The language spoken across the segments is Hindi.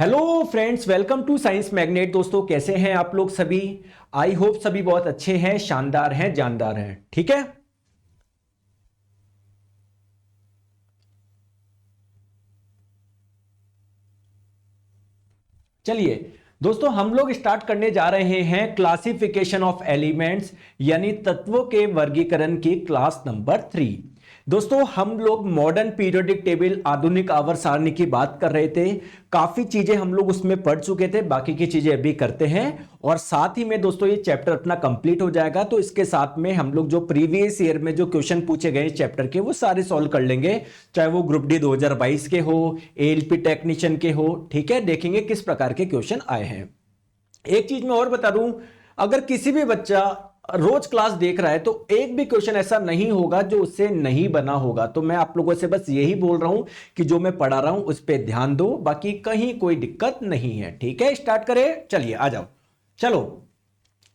Hello friends, welcome to science magnet. दोस्तों, कैसे हैं आप लोग सभी? आई होप सभी बहुत अच्छे हैं, शानदार हैं, जानदार हैं। ठीक है, चलिए दोस्तों, हम लोग स्टार्ट करने जा रहे हैं क्लासिफिकेशन ऑफ एलिमेंट्स यानी तत्वों के वर्गीकरण की क्लास नंबर 3। दोस्तों, हम लोग मॉडर्न पीरियोडिक टेबल, आधुनिक आवर्त सारणी की बात कर रहे थे। काफी चीजें हम लोग उसमें पढ़ चुके थे, बाकी की चीजें अभी करते हैं और साथ ही में दोस्तों ये चैप्टर अपना कंप्लीट हो जाएगा। तो इसके साथ में हम लोग जो प्रीवियस ईयर में जो क्वेश्चन पूछे गए चैप्टर के वो सारे सॉल्व कर लेंगे, चाहे वो ग्रुप डी 2022 के हो, एएलपी टेक्नीशियन के हो। ठीक है, देखेंगे किस प्रकार के क्वेश्चन आए हैं। एक चीज मैं और बता दूं, अगर किसी भी बच्चा रोज क्लास देख रहा है तो एक भी क्वेश्चन ऐसा नहीं होगा जो उससे नहीं बना होगा। तो मैं आप लोगों से बस यही बोल रहा हूं कि जो मैं पढ़ा रहा हूं उस पर ध्यान दो, बाकी कहीं कोई दिक्कत नहीं है। ठीक है, स्टार्ट करें। चलिए आ जाओ, चलो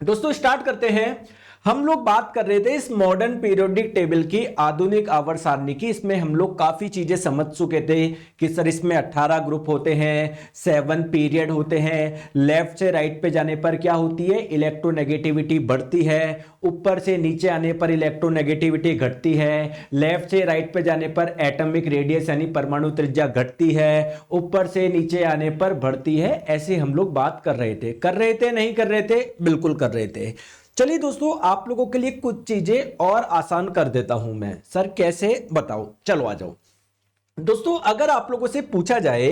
दोस्तों स्टार्ट करते हैं। हम लोग बात कर रहे थे इस मॉडर्न पीरियोडिक टेबल की, आधुनिक आवर्त सारणी की। इसमें हम लोग काफी चीजें समझ चुके थे कि सर इसमें 18 ग्रुप होते हैं, 7 पीरियड होते हैं। लेफ्ट से राइट पे जाने पर क्या होती है, इलेक्ट्रोनेगेटिविटी बढ़ती है। ऊपर से नीचे आने पर इलेक्ट्रोनेगेटिविटी घटती है। लेफ्ट से राइट पे जाने पर एटॉमिक रेडियस यानी परमाणु त्रिज्या घटती है। ऊपर से नीचे आने पर बढ़ती है। ऐसे हम लोग बात कर रहे थे, नहीं कर रहे थे? बिल्कुल कर रहे थे। चलिए दोस्तों, आप लोगों के लिए कुछ चीजें और आसान कर देता हूं मैं। सर कैसे, बताओ। चलो आ जाओ दोस्तों। अगर आप लोगों से पूछा जाए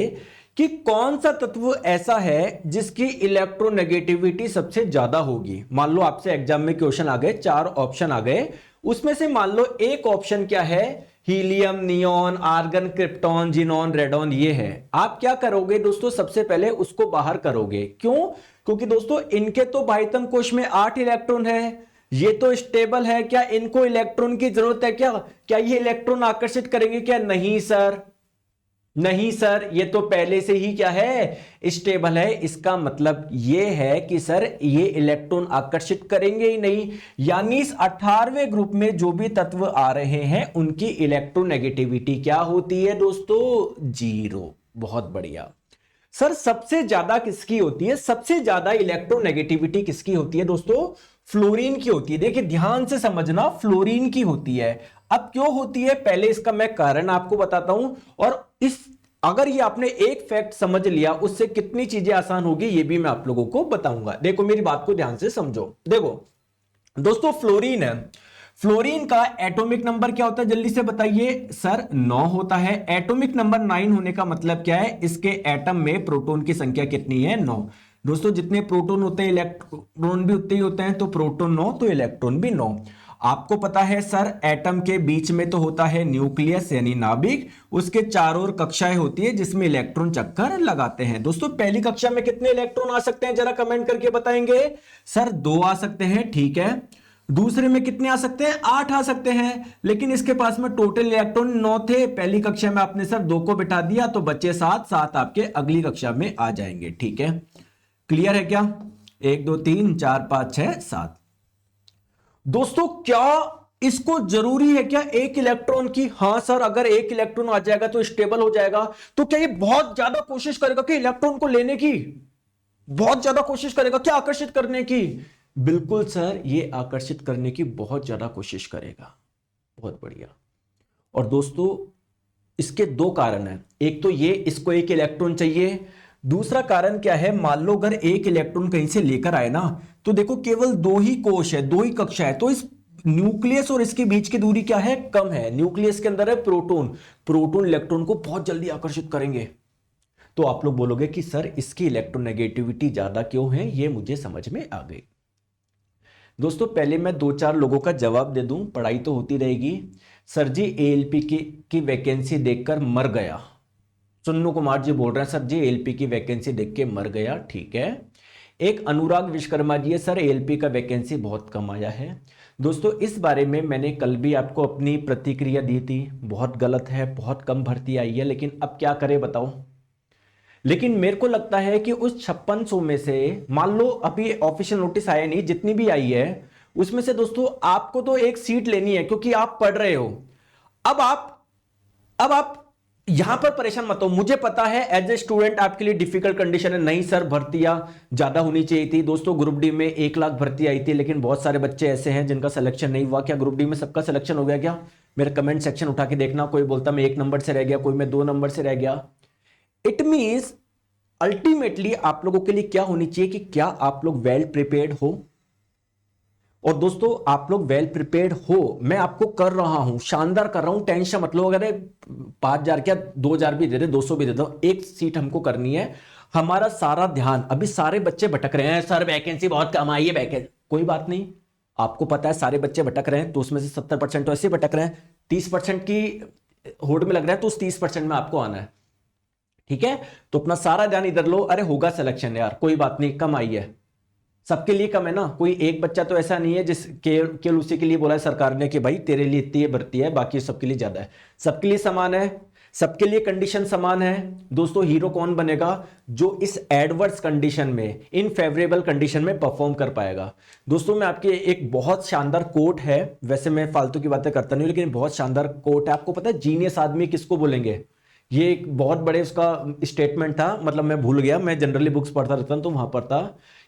कि कौन सा तत्व ऐसा है जिसकी इलेक्ट्रोनेगेटिविटी सबसे ज्यादा होगी, मान लो आपसे एग्जाम में क्वेश्चन आ गए, 4 ऑप्शन आ गए, उसमें से मान लो एक ऑप्शन क्या है, helium, neon, argon, krypton, xenon, radon, ये है। आप क्या करोगे दोस्तों, सबसे पहले उसको बाहर करोगे। क्यों? क्योंकि दोस्तों इनके तो बाह्यतम कोश में 8 इलेक्ट्रॉन है, ये तो स्टेबल है। क्या इनको इलेक्ट्रॉन की जरूरत है? क्या ये इलेक्ट्रॉन आकर्षित करेंगे? क्या नहीं सर, नहीं सर, ये तो पहले से ही क्या है, स्टेबल है। इसका मतलब ये है कि सर ये इलेक्ट्रॉन आकर्षित करेंगे ही नहीं। यानी इस 18वें ग्रुप में जो भी तत्व आ रहे हैं उनकी इलेक्ट्रोनेगेटिविटी क्या होती है दोस्तों, 0। बहुत बढ़िया। सर सबसे ज्यादा किसकी होती है, सबसे ज्यादा इलेक्ट्रोनेगेटिविटी किसकी होती है दोस्तों? फ्लोरीन की होती है। देखिए ध्यान से समझना, फ्लोरीन की होती है। अब क्यों होती है, पहले इसका मैं कारण आपको बताता हूं। और इस अगर ये आपने एक फैक्ट समझ लिया, उससे कितनी चीजें आसान होगी ये भी मैं आप लोगों को बताऊंगा। देखो मेरी बात को ध्यान से समझो। देखो दोस्तों, फ्लोरीन है, फ्लोरीन का एटॉमिक नंबर क्या होता है, जल्दी से बताइए सर? 9 होता है। एटॉमिक नंबर 9 होने का मतलब क्या है, इसके एटम में प्रोटॉन की संख्या कितनी है, 9। दोस्तों जितने प्रोटॉन होते हैं इलेक्ट्रॉन भी उतने ही होते हैं, तो प्रोटॉन 9 तो इलेक्ट्रॉन भी 9। आपको पता है सर एटम के बीच में तो होता है न्यूक्लियस यानी नाभिक, उसके चारों ओर कक्षाएं होती है जिसमें इलेक्ट्रॉन चक्कर लगाते हैं। दोस्तों पहली कक्षा में कितने इलेक्ट्रॉन आ सकते हैं, जरा कमेंट करके बताएंगे। सर 2 आ सकते हैं, ठीक है। दूसरे में कितने आ सकते हैं, 8 आ सकते हैं। लेकिन इसके पास में टोटल इलेक्ट्रॉन 9 थे। पहली कक्षा में आपने सर 2 को बिठा दिया तो बचे 7, 7 आपके अगली कक्षा में आ जाएंगे। ठीक है, क्लियर है क्या? 1 2 3 4 5 6 7। दोस्तों क्या इसको जरूरी है क्या एक इलेक्ट्रॉन की? हां सर, अगर एक इलेक्ट्रॉन आ जाएगा तो स्टेबल हो जाएगा। तो क्या ये बहुत ज्यादा कोशिश करेगा कि इलेक्ट्रॉन को लेने की? बहुत ज्यादा कोशिश करेगा क्या आकर्षित करने की? बिल्कुल सर, ये आकर्षित करने की बहुत ज्यादा कोशिश करेगा। बहुत बढ़िया। और दोस्तों इसके 2 कारण हैं। एक तो ये, इसको एक इलेक्ट्रॉन चाहिए। दूसरा कारण क्या है, मान लो अगर एक इलेक्ट्रॉन कहीं से लेकर आए ना, तो देखो केवल 2 ही कोश है, 2 ही कक्षा है, तो इस न्यूक्लियस और इसके बीच की दूरी क्या है, कम है। न्यूक्लियस के अंदर है प्रोटॉन, प्रोटॉन इलेक्ट्रॉन को बहुत जल्दी आकर्षित करेंगे। तो आप लोग बोलोगे कि सर इसकी इलेक्ट्रोनेगेटिविटी ज्यादा क्यों है, ये मुझे समझ में आ गई। दोस्तों पहले मैं 2-4 लोगों का जवाब दे दूं, पढ़ाई तो होती रहेगी। सर जी एएलपी की वैकेंसी देखकर मर गया, चुन्नू कुमार जी बोल रहे हैं। सर जी एएलपी की वैकेंसी देख के मर गया, ठीक है। एक अनुराग विश्वकर्मा जी है, सर एएलपी का वैकेंसी बहुत कम आया है। दोस्तों इस बारे में मैंने कल भी आपको अपनी प्रतिक्रिया दी थी, बहुत गलत है, बहुत कम भर्ती आई है, लेकिन अब क्या करें बताओ। लेकिन मेरे को लगता है कि उस 5600 में से, मान लो अभी ऑफिशियल नोटिस आया नहीं, जितनी भी आई है उसमें से दोस्तों आपको तो एक सीट लेनी है क्योंकि आप पढ़ रहे हो। अब आप यहां पर परेशान मत हो, मुझे पता है एज ए स्टूडेंट आपके लिए डिफिकल्ट कंडीशन है। नहीं सर, भर्तियां ज्यादा होनी चाहिए थी। दोस्तों ग्रुप डी में 1 लाख भर्ती आई थी, लेकिन बहुत सारे बच्चे ऐसे हैं जिनका सिलेक्शन नहीं हुआ। क्या ग्रुप डी में सबका सिलेक्शन हो गया क्या? मेरे कमेंट सेक्शन उठा के देखना, कोई बोलता मैं 1 नंबर से रह गया, कोई मैं 2 नंबर से रह गया। इट मींस अल्टीमेटली आप लोगों के लिए क्या होनी चाहिए कि क्या आप लोग वेल प्रिपेयर्ड हो। और दोस्तों आप लोग वेल प्रिपेयर्ड हो, मैं आपको कर रहा हूं, शानदार कर रहा हूं, टेंशन मत लो। अगर 5,000 क्या 2,000 भी दे दे, 200 भी दे दो, एक सीट हमको करनी है। हमारा सारा ध्यान, अभी सारे बच्चे भटक रहे हैं, सर वैकेंसी बहुत कम आई है, वैकेंसी, कोई बात नहीं। आपको पता है सारे बच्चे भटक रहे हैं, तो उसमें से 70% तो ऐसे भटक रहे हैं, 30% की होड़ में लग रहा है, तो उस 30% में आपको आना है। ठीक है, तो अपना सारा ध्यान इधर लो। अरे होगा सिलेक्शन यार, कोई बात नहीं, कम आई है, सबके लिए कम है ना। कोई एक बच्चा तो ऐसा नहीं है जिस केवल उसी के लिए बोला है सरकार ने कि भाई तेरे लिए इतनी भर्ती है, बाकी सबके लिए ज्यादा है। सबके लिए समान है, सबके लिए कंडीशन समान है। दोस्तों हीरो कौन बनेगा? जो इस एडवर्स कंडीशन में, इन फेवरेबल कंडीशन में परफॉर्म कर पाएगा। दोस्तों मैं आपके एक बहुत शानदार कोट है, वैसे मैं फालतू की बातें करता नहीं, लेकिन बहुत शानदार कोट है। आपको पता है जीनियस आदमी किसको बोलेंगे? ये एक बहुत बड़े उसका स्टेटमेंट था, मतलब मैं भूल गया, मैं जनरली बुक्स पढ़ता रहता हूं तो वहां पर था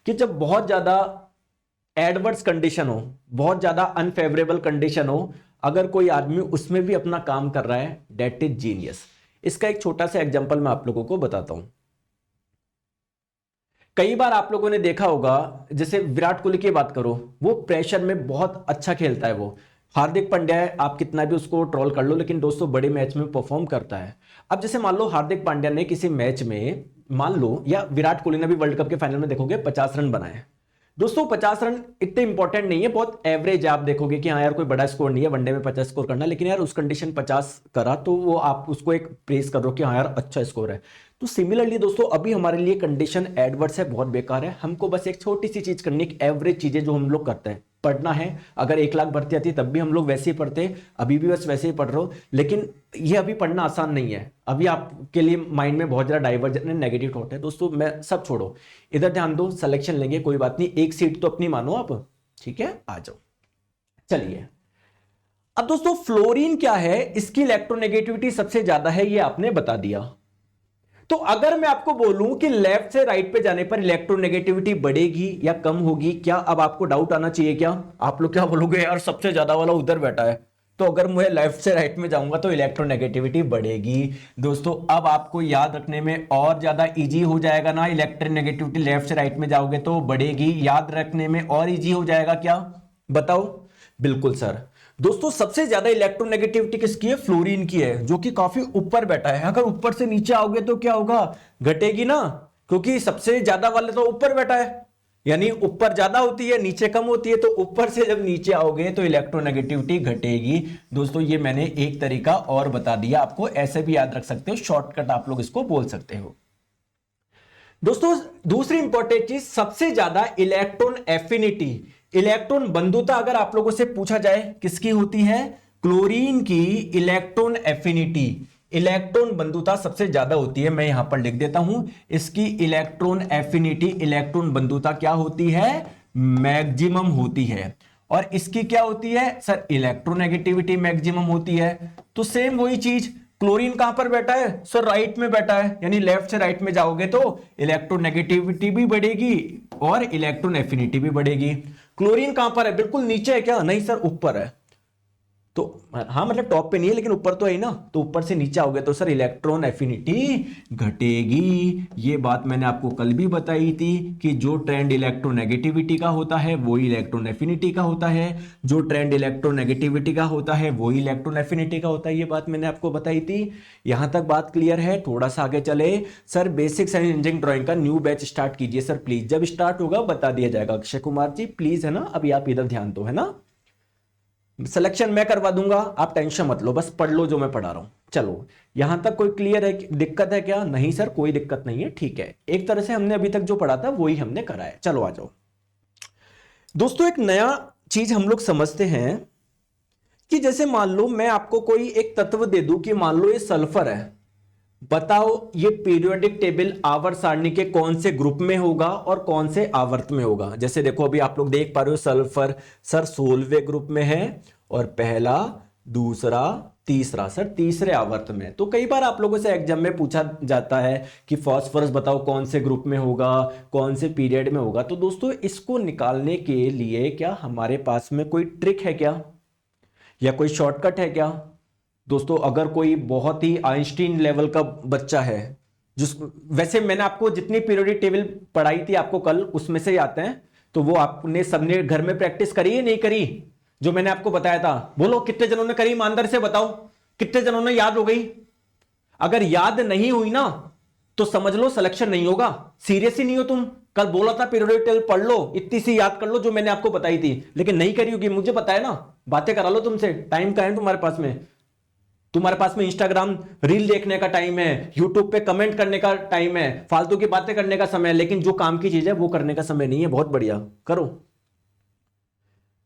कि जब बहुत ज्यादा एडवर्स कंडीशन हो, बहुत ज्यादा अनफेवरेबल कंडीशन हो, अगर कोई आदमी उसमें भी अपना काम कर रहा है, दैट इज जीनियस। इसका एक छोटा सा एग्जांपल मैं आप लोगों को बताता हूं। कई बार आप लोगों ने देखा होगा, जैसे विराट कोहली की बात करो, वो प्रेशर में बहुत अच्छा खेलता है। वो हार्दिक पांड्या है, आप कितना भी उसको ट्रोल कर लो, लेकिन दोस्तों बड़े मैच में परफॉर्म करता है। अब जैसे मान लो हार्दिक पांड्या ने किसी मैच में, मान लो, या विराट कोहली ने भी वर्ल्ड कप के फाइनल में देखोगे 50 रन बनाए। दोस्तों 50 रन इतने इंपॉर्टेंट नहीं है, बहुत एवरेज है। आप देखोगे कि हाँ यार कोई बड़ा स्कोर नहीं है वनडे में 50 स्कोर करना, लेकिन यार उस कंडीशन 50 करा तो वो आप उसको एक प्रेस कर रहे हो कि हाँ यार अच्छा स्कोर है। तो सिमिलरली दोस्तों अभी हमारे लिए कंडीशन एडवर्स है, बहुत बेकार है। हमको बस एक छोटी सी चीज करनी, एक एवरेज चीजें जो हम लोग करते हैं, पढ़ना है। अगर 1 लाख भर्ती आती तब भी हम लोग वैसे ही पढ़ते, अभी भी बस वैसे ही पढ़ रहे हो। लेकिन ये अभी पढ़ना आसान नहीं है, अभी आपके लिए माइंड में बहुत ज्यादा डाइवर्जन है, नेगेटिव थॉट है। दोस्तों मैं सब छोड़ो, इधर ध्यान दो, सिलेक्शन लेंगे, कोई बात नहीं, एक सीट तो अपनी मानो आप, ठीक है, आ जाओ। चलिए अब दोस्तों फ्लोरीन क्या है, इसकी इलेक्ट्रोनेगेटिविटी सबसे ज्यादा है, ये आपने बता दिया। तो अगर मैं आपको बोलूं कि लेफ्ट से राइट पे जाने पर इलेक्ट्रोनेगेटिविटी बढ़ेगी या कम होगी, क्या अब आपको डाउट आना चाहिए? क्या आप लोग क्या बोलोगे, यार सबसे ज्यादा वाला उधर बैठा है, तो अगर मैं लेफ्ट से राइट में जाऊंगा तो इलेक्ट्रोनेगेटिविटी बढ़ेगी। दोस्तों अब आपको याद रखने में और ज्यादा इजी हो जाएगा ना, इलेक्ट्रोनेगेटिविटी लेफ्ट से राइट में जाओगे तो बढ़ेगी, याद रखने में और इजी हो जाएगा। क्या बताओ? बिल्कुल सर। दोस्तों सबसे ज्यादा इलेक्ट्रोनेगेटिविटी किसकी है? फ्लोरीन की है, जो कि काफी ऊपर बैठा है। अगर ऊपर से नीचे आओगे तो क्या होगा? घटेगी ना, क्योंकि सबसे ज्यादा वाले तो ऊपर बैठा है, यानी ऊपर ज्यादा होती है नीचे कम होती है, तो ऊपर से जब नीचे आओगे तो इलेक्ट्रोनेगेटिविटी घटेगी। दोस्तों ये मैंने एक तरीका और बता दिया आपको, ऐसे भी याद रख सकते हो, शॉर्टकट आप लोग इसको बोल सकते हो। दोस्तों दूसरी इंपॉर्टेंट चीज, सबसे ज्यादा इलेक्ट्रॉन एफिनिटी, इलेक्ट्रॉन बंधुता अगर आप लोगों से पूछा जाए किसकी होती है? क्लोरीन की इलेक्ट्रॉन एफिनिटी, इलेक्ट्रॉन बंधुता सबसे ज्यादा होती है। मैं यहां पर लिख देता हूं, इसकी इलेक्ट्रॉन एफिनिटी, इलेक्ट्रॉन बंधुता क्या होती है? मैक्सिमम होती है। और इसकी क्या होती है सर? इलेक्ट्रोनेगेटिविटी मैक्सिमम होती है। तो सेम वही चीज, क्लोरीन कहां पर बैठा है सर? राइट में बैठा है, यानी लेफ्ट से राइट में जाओगे तो इलेक्ट्रोनेगेटिविटी भी बढ़ेगी और इलेक्ट्रॉन एफिनिटी भी बढ़ेगी। क्लोरीन कहां पर है? बिल्कुल नीचे है क्या? नहीं सर ऊपर है। तो हाँ मतलब टॉप पे नहीं है, लेकिन ऊपर तो है ना, तो ऊपर से नीचे आओगे तो सर इलेक्ट्रॉन एफिनिटी घटेगी। ये बात मैंने आपको कल भी बताई थी कि जो ट्रेंड इलेक्ट्रोनेगेटिविटी का होता है वो इलेक्ट्रॉन एफिनिटी का होता है, जो ट्रेंड इलेक्ट्रोनेगेटिविटी का होता है वो इलेक्ट्रॉन एफिनिटी का होता है। ये बात मैंने आपको बताई थी। यहां तक बात क्लियर है? थोड़ा सा आगे चले sir, basics and engineering drawing का न्यू बैच स्टार्ट कीजिए सर प्लीज। जब स्टार्ट होगा बता दिया जाएगा। अक्षय कुमार जी प्लीज, है ना, अभी आप इधर ध्यान दो, है ना, सिलेक्शन मैं करवा दूंगा, आप टेंशन मत लो, बस पढ़ लो जो मैं पढ़ा रहा हूं। चलो यहां तक कोई क्लियर है? दिक्कत है क्या? नहीं सर कोई दिक्कत नहीं है, ठीक है। एक तरह से हमने अभी तक जो पढ़ा था वही हमने करा है। चलो आ जाओ दोस्तों, एक नया चीज हम लोग समझते हैं कि जैसे मान लो मैं आपको कोई एक तत्व दे दूं कि मान लो ये सल्फर है, बताओ ये पीरियोडिक टेबल आवर्त सारणी के कौन से ग्रुप में होगा और कौन से आवर्त में होगा? जैसे देखो अभी आप लोग देख पा रहे हो सल्फर सर 16वें ग्रुप में है, और पहला, दूसरा, तीसरा सर, तीसरे आवर्त में। तो कई बार आप लोगों से एग्जाम में पूछा जाता है कि फास्फोरस बताओ कौन से ग्रुप में होगा, कौन से पीरियड में होगा। तो दोस्तों इसको निकालने के लिए क्या हमारे पास में कोई ट्रिक है क्या, या कोई शॉर्टकट है क्या? दोस्तों अगर कोई बहुत ही आइंस्टीन लेवल का बच्चा है, जिस वैसे मैंने आपको जितनी पीरियोडिक टेबल पढ़ाई थी आपको कल, उसमें से आते हैं, तो वो आपने सबने घर में प्रैक्टिस करी है नहीं करी? जो मैंने आपको बताया था, बोलो कितने जनों ने करी, ईमानदारी से बताओ कितने जनों ने याद हो गई? अगर याद नहीं हुई ना तो समझ लो सिलेक्शन नहीं होगा। सीरियस ही नहीं हो तुम। कल बोला था पीरियोडिक टेबल पढ़ लो, इतनी सी याद कर लो जो मैंने आपको बताई थी, लेकिन नहीं करी होगी, मुझे पता है ना। बातें करा लो तुमसे, टाइम का है तुम्हारे पास में? तुम्हारे पास में इंस्टाग्राम रील देखने का टाइम है, यूट्यूब पे कमेंट करने का टाइम है, फालतू की बातें करने का समय है, लेकिन जो काम की चीज है वो करने का समय नहीं है। बहुत बढ़िया, करो।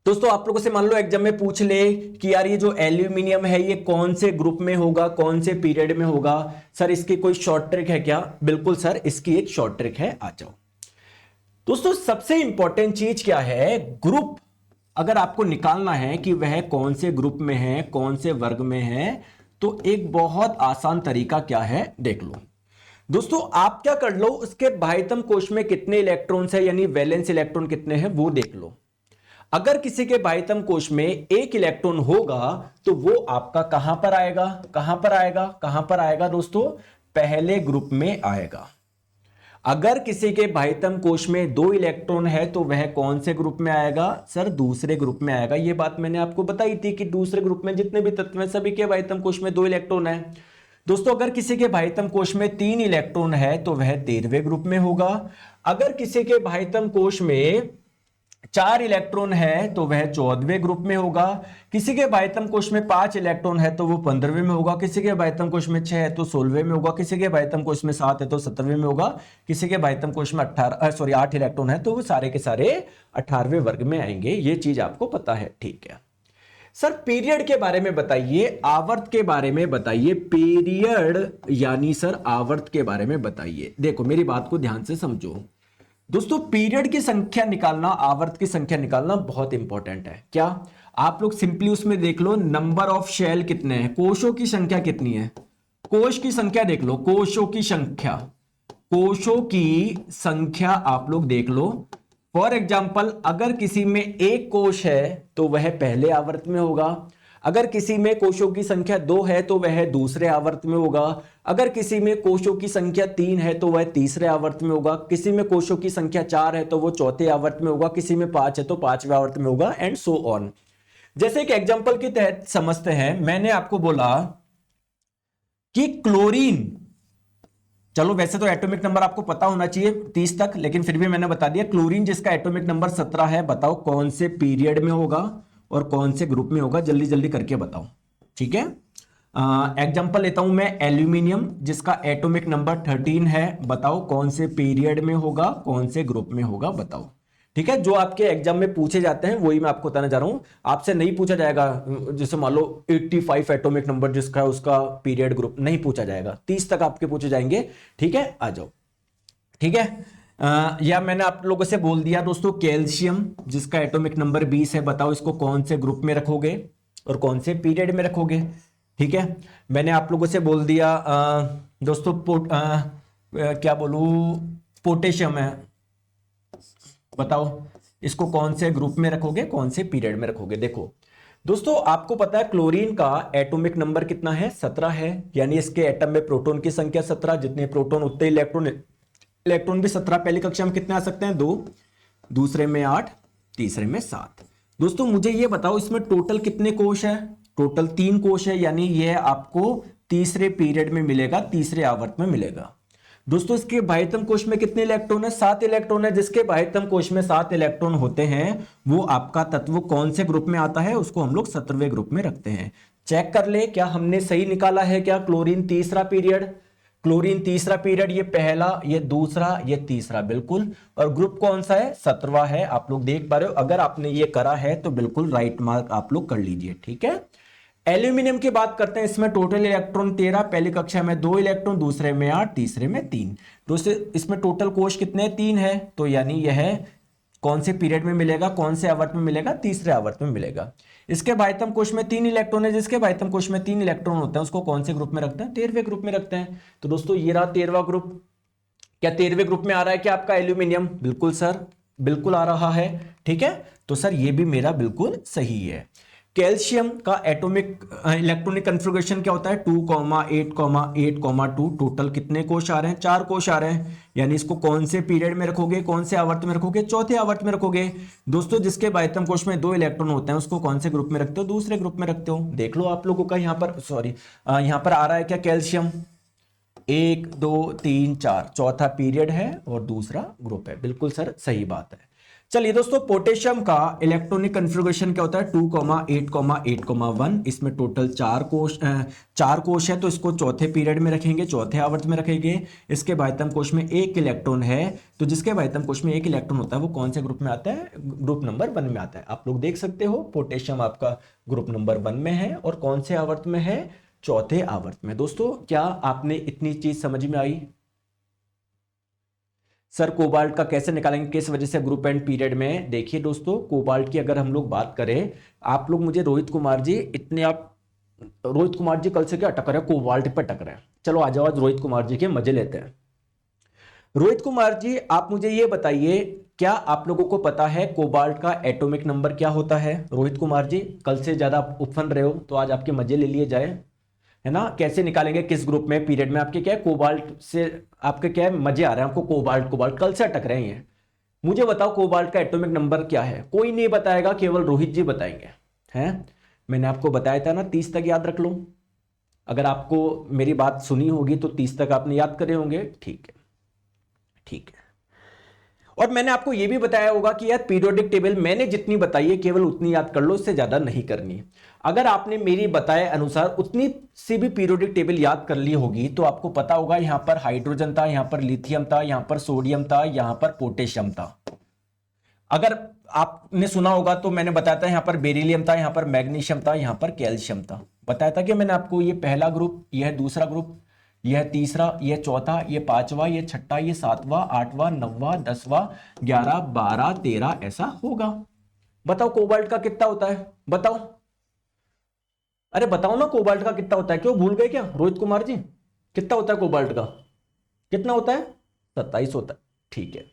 दोस्तों आप लोगों से मान लो एग्जाम में पूछ ले कि यार ये जो एल्यूमिनियम है ये कौन से ग्रुप में होगा, कौन से पीरियड में होगा, सर इसकी कोई शॉर्ट ट्रिक है क्या? बिल्कुल सर, इसकी एक शॉर्ट ट्रिक है, आ जाओ। दोस्तों सबसे इंपॉर्टेंट चीज क्या है, ग्रुप अगर आपको निकालना है कि वह कौन से ग्रुप में है, कौन से वर्ग में है, तो एक बहुत आसान तरीका क्या है, देख लो। दोस्तों आप क्या कर लो, उसके बाह्यतम कोश में कितने इलेक्ट्रॉन्स है, यानी वैलेंस इलेक्ट्रॉन कितने हैं वो देख लो। अगर किसी के बाह्यतम कोश में एक इलेक्ट्रॉन होगा तो वो आपका कहां पर आएगा, कहां पर आएगा, कहां पर आएगा दोस्तों? पहले ग्रुप में आएगा। अगर किसी के बाह्यतम कोश में 2 इलेक्ट्रॉन है तो वह कौन से ग्रुप में आएगा? सर दूसरे ग्रुप में आएगा। यह बात मैंने आपको बताई थी कि दूसरे ग्रुप में जितने भी तत्व हैं सभी के बाह्यतम कोश में 2 इलेक्ट्रॉन है। दोस्तों अगर किसी के बाह्यतम कोश में 3 इलेक्ट्रॉन है तो वह 13वें ग्रुप में होगा। अगर किसी के बाह्यतम कोश में 4 इलेक्ट्रॉन है तो वह 14वें ग्रुप में होगा। किसी के बाह्यतम कोश में 5 इलेक्ट्रॉन है तो वो 15वें में होगा। किसी के बाह्यतम कोश में 6 है तो 16वें में होगा। किसी के बाह्यतम कोश में 7 है तो 17वें में होगा। किसी के बाह्यतम कोश में 8 इलेक्ट्रॉन है तो वो सारे के सारे 18वें वर्ग में आएंगे। ये चीज आपको पता है, ठीक है। सर पीरियड के बारे में बताइए, आवर्त के बारे में बताइए। पीरियड यानी सर आवर्त के बारे में बताइए। देखो मेरी बात को ध्यान से समझो दोस्तों, पीरियड की संख्या निकालना, आवर्त की संख्या निकालना बहुत इंपॉर्टेंट है। क्या आप लोग सिंपली उसमें देख लो नंबर ऑफ शेल कितने हैं, कोशों की संख्या कितनी है, कोश की संख्या देख लो, कोशों की संख्या, कोशों की संख्या आप लोग देख लो। फॉर एग्जाम्पल अगर किसी में एक कोश है तो वह पहले आवर्त में होगा। अगर किसी में कोशों की संख्या 2 है तो वह दूसरे आवर्त में होगा। अगर किसी में कोशों की संख्या 3 है तो वह तीसरे आवर्त में होगा। किसी में कोशों की संख्या 4 है तो वो चौथे आवर्त में होगा। किसी में 5 है तो 5वें आवर्त में होगा, एंड सो ऑन। जैसे एक एग्जांपल के तहत समझते हैं, मैंने आपको बोला कि क्लोरीन, चलो वैसे तो एटॉमिक नंबर आपको पता होना चाहिए 30 तक, लेकिन फिर भी मैंने बता दिया, क्लोरीन जिसका एटॉमिक नंबर 17 है, बताओ कौन से पीरियड में होगा और कौन से ग्रुप में होगा, जल्दी जल्दी करके बताओ, ठीक है। एग्जांपल लेता हूं मैं, एल्यूमिनियम जिसका एटॉमिक नंबर 13 है, बताओ कौन से पीरियड में होगा, कौन से ग्रुप में होगा, बताओ, ठीक है। जो आपके एग्जाम में पूछे जाते हैं वही मैं आपको बताने जा रहा हूं। आपसे नहीं पूछा जाएगा, जैसे मान लो 85 एटॉमिक नंबर जिसका उसका पीरियड ग्रुप, नहीं पूछा जाएगा, 30 तक आपके पूछे जाएंगे, ठीक है। आ जाओ, ठीक है। या मैंने आप लोगों से बोल दिया दोस्तों, कैल्शियम जिसका एटॉमिक नंबर 20 है, बताओ इसको कौन से ग्रुप में रखोगे और कौन से पीरियड में रखोगे, ठीक है। मैंने आप लोगों से बोल दिया दोस्तों क्या बोलूं, पोटेशियम है, बताओ इसको कौन से ग्रुप में रखोगे, कौन से पीरियड में रखोगे। देखो दोस्तों आपको पता है क्लोरीन का एटॉमिक नंबर कितना है, 17 है, यानी इसके एटम में प्रोटॉन की संख्या 17, जितने प्रोटॉन उतने इलेक्ट्रॉन, इलेक्ट्रॉन भी 17। पहली कक्षा में कितने आ सकते हैं, 2, दूसरे में 8, तीसरे में 7। दोस्तों मुझे ये बताओ इसमें टोटल कितने कोश है, टोटल 3 कोश है, यानी यह आपको तीसरे पीरियड में मिलेगा, तीसरे आवर्त में मिलेगा। दोस्तों इसके बाह्यतम कोश में कितने इलेक्ट्रॉन है, 7 इलेक्ट्रॉन है। जिसके बाह्यतम कोश में 7 इलेक्ट्रॉन होते हैं वो आपका तत्व कौन से ग्रुप में आता है, उसको हम लोग 17वें ग्रुप में रखते हैं। चेक कर ले क्या हमने सही निकाला है क्या। क्लोरीन तीसरा पीरियड, क्लोरीन तीसरा पीरियड, ये पहला, ये दूसरा, ये तीसरा, बिल्कुल। और ग्रुप कौन सा है, 17वां है। आप लोग देख पा रहे हो, अगर आपने ये करा है तो बिल्कुल राइट मार्क आप लोग कर लीजिए, ठीक है। एल्यूमिनियम की बात करते हैं, इसमें टोटल इलेक्ट्रॉन 13, पहली कक्षा में 2 इलेक्ट्रॉन, दूसरे में 8, तीसरे में 3। दोस्तों इसमें टोटल कोश कितने, 3 है, तो यानी यह कौन से पीरियड में मिलेगा, कौन से आवर्त में मिलेगा, तीसरे आवर्त में मिलेगा। इसके भाइतम कोश में 3 इलेक्ट्रॉन है, जिसके भाइतम कोश में 3 इलेक्ट्रॉन होते हैं उसको कौन से ग्रुप में रखते हैं, 13वें ग्रुप में रखते हैं। तो दोस्तों ये रहा 13वां ग्रुप। क्या 13वें ग्रुप में आ रहा है क्या आपका एल्यूमिनियम? बिल्कुल सर, बिल्कुल आ रहा है। ठीक है, तो सर ये भी मेरा बिल्कुल सही है। कैल्शियम का एटॉमिक इलेक्ट्रॉनिक कन्फिगरेशन क्या होता है, 2,8,8,2। टोटल कितने कोश आ रहे हैं, 4 कोश आ रहे हैं। यानी इसको कौन से पीरियड में रखोगे, कौन से आवर्त में रखोगे, चौथे आवर्त में रखोगे। दोस्तों जिसके बाह्यतम कोश में 2 इलेक्ट्रॉन होते हैं उसको कौन से ग्रुप में रखते हो, दूसरे ग्रुप में रखते हो। देख लो आप लोगों का यहाँ पर, सॉरी यहाँ पर आ रहा है क्या कैल्शियम, 1 2 3 4 चौथा पीरियड है और दूसरा ग्रुप है। बिल्कुल सर सही बात है। चलिए दोस्तों, पोटेशियम का इलेक्ट्रॉनिक कन्फिगरेशन क्या होता है, 2,8,8,1। इसमें टोटल 4 कोश है, तो इसको चौथे पीरियड में रखेंगे, चौथे आवर्त में रखेंगे। इसके बाह्यतम कोश में 1 इलेक्ट्रॉन है, तो जिसके बाह्यतम कोश में 1 इलेक्ट्रॉन होता है वो कौन से ग्रुप में आता है, ग्रुप नंबर 1 में आता है। आप लोग देख सकते हो पोटेशियम आपका ग्रुप नंबर 1 में है और कौन से आवर्त में है, चौथे आवर्त में। दोस्तों क्या आपने इतनी चीज समझ में आई? सर कोबाल्ट का कैसे निकालेंगे, किस वजह से ग्रुप एंड पीरियड में? देखिए दोस्तों, कोबाल्ट की अगर हम लोग बात करें, आप लोग मुझे रोहित कुमार जी इतने, आप रोहित कुमार जी कल से क्या अटक रहे हैं, कोबाल्ट पर अटक रहे हैं। चलो आ जाओ, आज रोहित कुमार जी के मजे लेते हैं। रोहित कुमार जी आप मुझे ये बताइए, क्या आप लोगों को पता है कोबाल्ट का एटॉमिक नंबर क्या होता है? रोहित कुमार जी कल से ज्यादा उफन रहे हो तो आज आपके मजे ले लिए जाए, है ना। कैसे निकालेंगे, किस ग्रुप में, पीरियड में? आपके क्या है, कोबाल्ट से आपके क्या है, मजे आ रहे हैं आपको, कोबाल्ट कल से अटक रहे हैं। मुझे बताओ कोबाल्ट का एटॉमिक नंबर क्या है? कोई नहीं बताएगा, केवल रोहित जी बताएंगे। हैं, मैंने आपको बताया था ना 30 तक याद रख लो। अगर आपको मेरी बात सुनी होगी तो 30 तक आपने याद करे होंगे। ठीक है, ठीक है। और मैंने आपको यह भी बताया होगा कि यार पीरियोडिक टेबल मैंने जितनी बताई है केवल उतनी याद कर लो, इससे ज्यादा नहीं करनी है। अगर आपने मेरी बताए अनुसार उतनी सी भी पीरियोडिक टेबल याद कर ली होगी तो आपको पता होगा यहां पर हाइड्रोजन था, यहां पर लिथियम था, यहां पर सोडियम था, यहां पर पोटेशियम था। अगर आपने सुना होगा तो मैंने बताया था यहां पर बेरिलियम था, यहां पर मैग्नीशियम था, यहां पर कैल्शियम था। बताया था कि मैंने आपको ये पहला ग्रुप, यह दूसरा ग्रुप, यह तीसरा, यह चौथा, यह पांचवा, यह छठा, यह सातवां, आठवां, नौवां, 10वां, 11, 12, 13 ऐसा होगा। बताओ कोबाल्ट का कितना होता है, बताओ। अरे बताओ ना कोबाल्ट का कितना होता है, क्यों भूल गए क्या रोहित कुमार जी? कितना होता है कोबाल्ट का, कितना होता है? 27 होता है। ठीक है।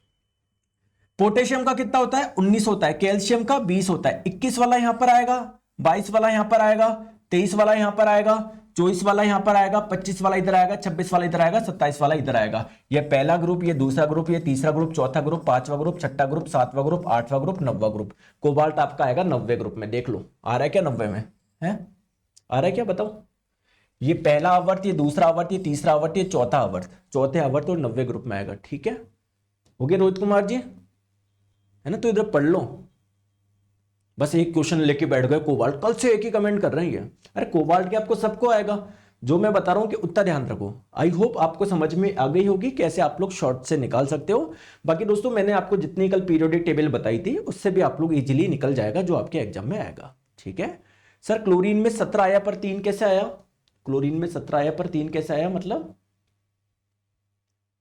पोटेशियम का कितना होता है? 19 होता है। कैल्शियम का 20 होता है। 21 वाला यहां पर आएगा, 22 वाला यहां पर आएगा, 23 वाला यहां पर आएगा, 24 वाला यहां पर आएगा, 25 वाला इधर आएगा, 26 वाला इधर आएगा, 27 वाला इधर आएगा। यह पहला ग्रुप, यह दूसरा ग्रुप, यह तीसरा ग्रुप, चौथा ग्रुप, पांचवा ग्रुप, छठा ग्रुप, सातवां ग्रुप, आठवां ग्रुप, 9वां ग्रुप। कोबाल्ट आपका आएगा 90वें ग्रुप में। देख लो आ रहा है क्या 90 में, है आ रहा है क्या, बताओ। ये पहला आवर्त, ये दूसरा आवर्त, ये तीसरा आवर्त, ये चौथा आवर्त, चौथे आवर्त और 90 ग्रुप में आएगा। ठीक है, हो गया रोहित कुमार जी, है ना। तो इधर पढ़ लो, बस एक क्वेश्चन लेके बैठ गए कोबाल्ट, कल से एक ही कमेंट कर रहे हैं। अरे कोबाल्ट के आपको सबको आएगा, जो मैं बता रहा हूं कि उतना ध्यान रखो। आई होप आपको समझ में आ गई होगी कैसे आप लोग शॉर्ट से निकाल सकते हो। बाकी दोस्तों मैंने आपको जितनी कल पीरियोडिक टेबल बताई थी उससे भी आप लोग इजीली निकल जाएगा जो आपके एग्जाम में आएगा। ठीक है सर, क्लोरीन में 17 आया पर 3 कैसे आया? क्लोरीन में 17 आया पर 3 कैसे आया, मतलब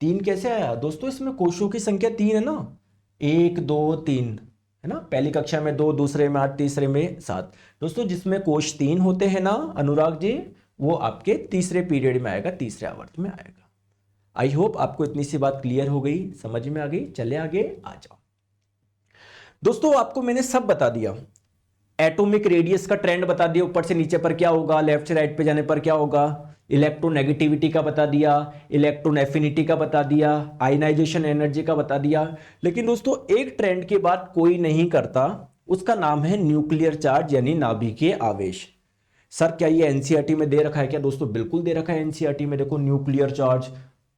3 कैसे आया दोस्तों? इसमें कोशों की संख्या 3 है ना, 1 2 3, है ना। पहली कक्षा में 2, दूसरे में 8, तीसरे में 7। दोस्तों जिसमें कोश 3 होते हैं ना अनुराग जी, वो आपके तीसरे पीरियड में आएगा, तीसरे आवर्त में आएगा। आई होप आपको इतनी सी बात क्लियर हो गई, समझ में आ गई। चले आगे आ जाओ दोस्तों, आपको मैंने सब बता दिया। एटॉमिक रेडियस का ट्रेंड बता दिया, ऊपर से नीचे पर क्या होगा, लेफ्ट से राइट पे जाने पर क्या होगा। इलेक्ट्रोनेगेटिविटी का बता दिया, इलेक्ट्रॉन एफिनिटी का बता दिया, आयनाइजेशन एनर्जी का बता दिया। लेकिन दोस्तों एक ट्रेंड की बात कोई नहीं करता, उसका नाम है न्यूक्लियर चार्ज यानी नाभिकीय आवेश। सर क्या ये एनसीईआरटी में दे रखा है क्या? दोस्तों बिल्कुल दे रखा है एनसीईआरटी में। देखो न्यूक्लियर चार्ज,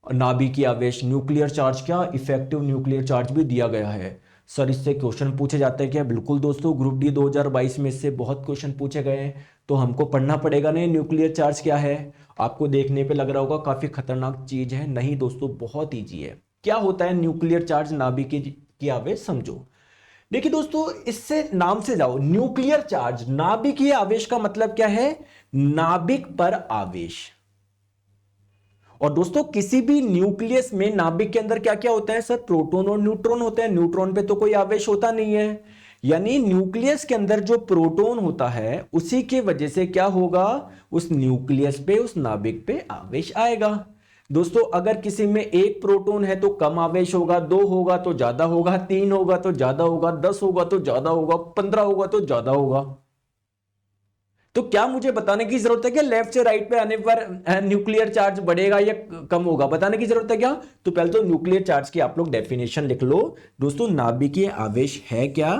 नाभिकीय आवेश, न्यूक्लियर चार्ज क्या, इफेक्टिव न्यूक्लियर चार्ज भी दिया गया है। सर इससे क्वेश्चन पूछे जाते हैं क्या? बिल्कुल दोस्तों, ग्रुप डी 2022 में इससे बहुत क्वेश्चन पूछे गए हैं, तो हमको पढ़ना पड़ेगा नहीं न्यूक्लियर चार्ज क्या है। आपको देखने पे लग रहा होगा काफी खतरनाक चीज है, नहीं दोस्तों बहुत ईजी है। क्या होता है न्यूक्लियर चार्ज, नाभिकीय आवेश, समझो। देखिए दोस्तों इससे नाम से जाओ, न्यूक्लियर चार्ज, नाभिकीय आवेश का मतलब क्या है, नाभिक पर आवेश। और दोस्तों किसी भी न्यूक्लियस में नाभिक के अंदर क्या क्या होता है सर? प्रोटॉन और न्यूट्रॉन होते हैं। न्यूट्रॉन पे तो कोई आवेश होता नहीं है, यानी न्यूक्लियस के अंदर जो प्रोटॉन होता है उसी की वजह से क्या होगा, उस न्यूक्लियस पे, उस नाभिक पे आवेश आएगा। दोस्तों अगर किसी में एक प्रोटॉन है तो कम आवेश होगा, 2 होगा तो ज्यादा होगा, 3 होगा तो ज्यादा होगा, 10 होगा तो ज्यादा होगा, 15 होगा तो ज्यादा होगा। तो क्या मुझे बताने की जरूरत है कि लेफ्ट से राइट पे आने पर न्यूक्लियर चार्ज बढ़ेगा या कम होगा? बताने की जरूरत है क्या? तो पहले तो न्यूक्लियर चार्ज की आप लोग डेफिनेशन लिख लो। दोस्तों नाभिकीय आवेश है क्या?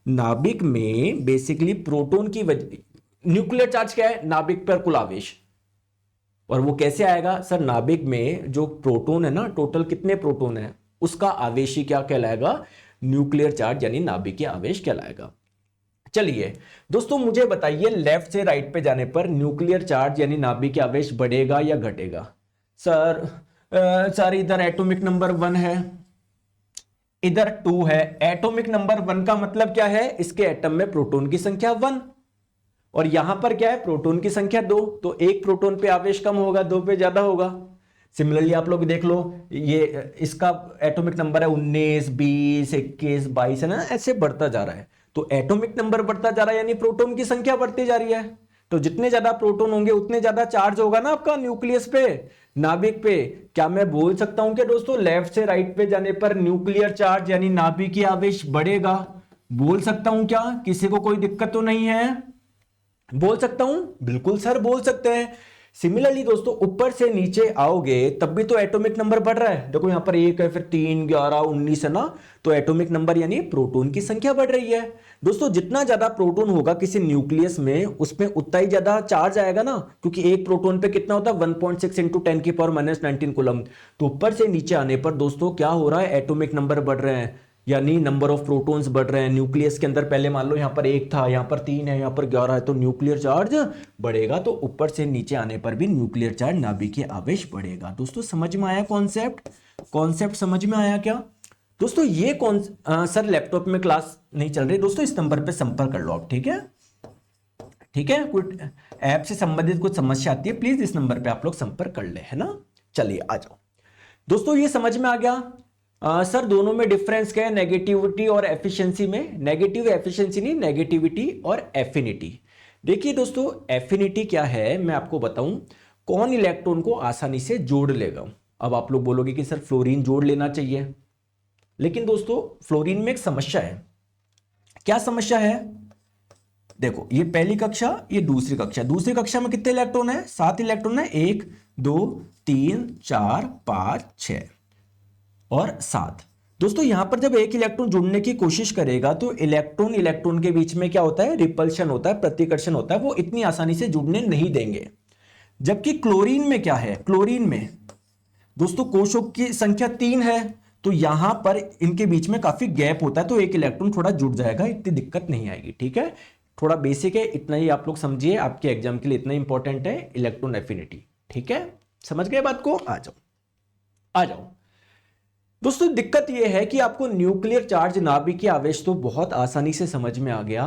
नाभिक में बेसिकली प्रोटॉन की वजह, न्यूक्लियर चार्ज क्या है? नाभिक पर कुल आवेश। और वो कैसे आएगा सर? नाभिक में जो प्रोटॉन है ना, टोटल कितने प्रोटॉन है, उसका आवेश ही क्या कहलाएगा? न्यूक्लियर चार्ज यानी नाभिकीय आवेश कहलाएगा। चलिए दोस्तों मुझे बताइए, लेफ्ट से राइट पे जाने पर न्यूक्लियर चार्ज यानी नाभिकीय आवेश बढ़ेगा या घटेगा? सर इधर एटॉमिक नंबर 1 है, इधर 2 है। एटॉमिक नंबर 1 का मतलब क्या है? इसके एटम में प्रोटॉन की संख्या 1, और यहां पर क्या है? प्रोटॉन की संख्या 2। तो एक प्रोटॉन पे आवेश कम होगा, 2 पे ज्यादा होगा। सिमिलरली आप लोग देख लो, ये इसका एटॉमिक नंबर है 19, 20, 21, 22 है ना, ऐसे बढ़ता जा रहा है। तो एटॉमिक नंबर बढ़ता जा रहा है यानी प्रोटॉन की संख्या बढ़ती जा रही है। तो जितने ज्यादा प्रोटॉन होंगे उतने ज्यादा चार्ज होगा ना आपका न्यूक्लियस पे, नाभिक पे। क्या मैं बोल सकता हूं कि दोस्तों लेफ्ट से राइट पे जाने पर न्यूक्लियर चार्ज यानी नाभिकीय आवेश बढ़ेगा? बोल सकता हूं क्या? किसी को कोई दिक्कत तो नहीं है? बोल सकता हूं? बिल्कुल सर बोल सकते हैं। सिमिलरली दोस्तों ऊपर से नीचे आओगे तब भी तो एटॉमिक नंबर बढ़ रहा है। देखो यहां पर 1 है, फिर 3, 11, 19 है ना, तो एटॉमिक नंबर यानी प्रोटॉन की संख्या बढ़ रही है। दोस्तों जितना ज्यादा प्रोटॉन होगा किसी न्यूक्लियस में, उसमें उतना ही ज्यादा चार्ज आएगा ना, क्योंकि एक प्रोटॉन पे कितना होता है? 1.6 इंटू 10⁻⁻19 कूलम। तो ऊपर से नीचे आने पर दोस्तों क्या हो रहा है? एटॉमिक नंबर बढ़ रहे हैं, यानी नंबर ऑफ प्रोटॉन्स बढ़ रहे हैं। न्यूक्लियस के अंदर पहले मान लो यहां पर 1 था, यहां पर 3 है, यहां पर 11 है, तो न्यूक्लियर चार्ज बढ़ेगा। तो ऊपर से नीचे आने पर भी न्यूक्लियर चार्ज, नाभिकीय आवेश बढ़ेगा। दोस्तों समझ में आया कॉन्सेप्ट? कॉन्सेप्ट समझ में आया क्या? दोस्तों ये सर लैपटॉप में क्लास नहीं चल रही दोस्तों, इस नंबर पे संपर्क कर लो आप, ठीक है? ठीक है, कुछ ऐप से संबंधित कुछ समस्या आती है प्लीज इस नंबर पे आप लोग संपर्क कर ले, है ना? चलिए आ जाओ दोस्तों, ये समझ में आ गया। सर दोनों में डिफरेंस क्या है? नेगेटिविटी और एफिशिएंसी में। नेगेटिव एफिशिएंसी नहीं, नेगेटिविटी और एफिनिटी। देखिए दोस्तों एफिनिटी क्या है मैं आपको बताऊं, कौन इलेक्ट्रॉन को आसानी से जोड़ लेगा। अब आप लोग बोलोगे कि सर फ्लोरीन जोड़ लेना चाहिए, लेकिन दोस्तों फ्लोरीन में एक समस्या है। क्या समस्या है? देखो ये पहली कक्षा, ये दूसरी कक्षा। दूसरी कक्षा में कितने इलेक्ट्रॉन है? 7 इलेक्ट्रॉन है। 1, 2, 3, 4, 5, 6 और 7। दोस्तों यहां पर जब एक इलेक्ट्रॉन जुड़ने की कोशिश करेगा तो इलेक्ट्रॉन इलेक्ट्रॉन के बीच में क्या होता है? रिपल्शन होता है, प्रतिकर्षण होता है, वो इतनी आसानी से जुड़ने नहीं देंगे। जबकि क्लोरीन में क्या है? क्लोरीन में दोस्तों कोशों की संख्या 3 है, तो यहां पर इनके बीच में काफी गैप होता है, तो एक इलेक्ट्रॉन थोड़ा जुड़ जाएगा, इतनी दिक्कत नहीं आएगी। ठीक है, थोड़ा बेसिक है, इतना ही आप लोग समझिए, आपके एग्जाम के लिए इतना इंपॉर्टेंट है इलेक्ट्रॉन एफिनिटी। ठीक है, समझ गए बात को? आ जाओ आ जाओ दोस्तों, दिक्कत यह है कि आपको न्यूक्लियर चार्ज, नाभिकीय आवेश तो बहुत आसानी से समझ में आ गया।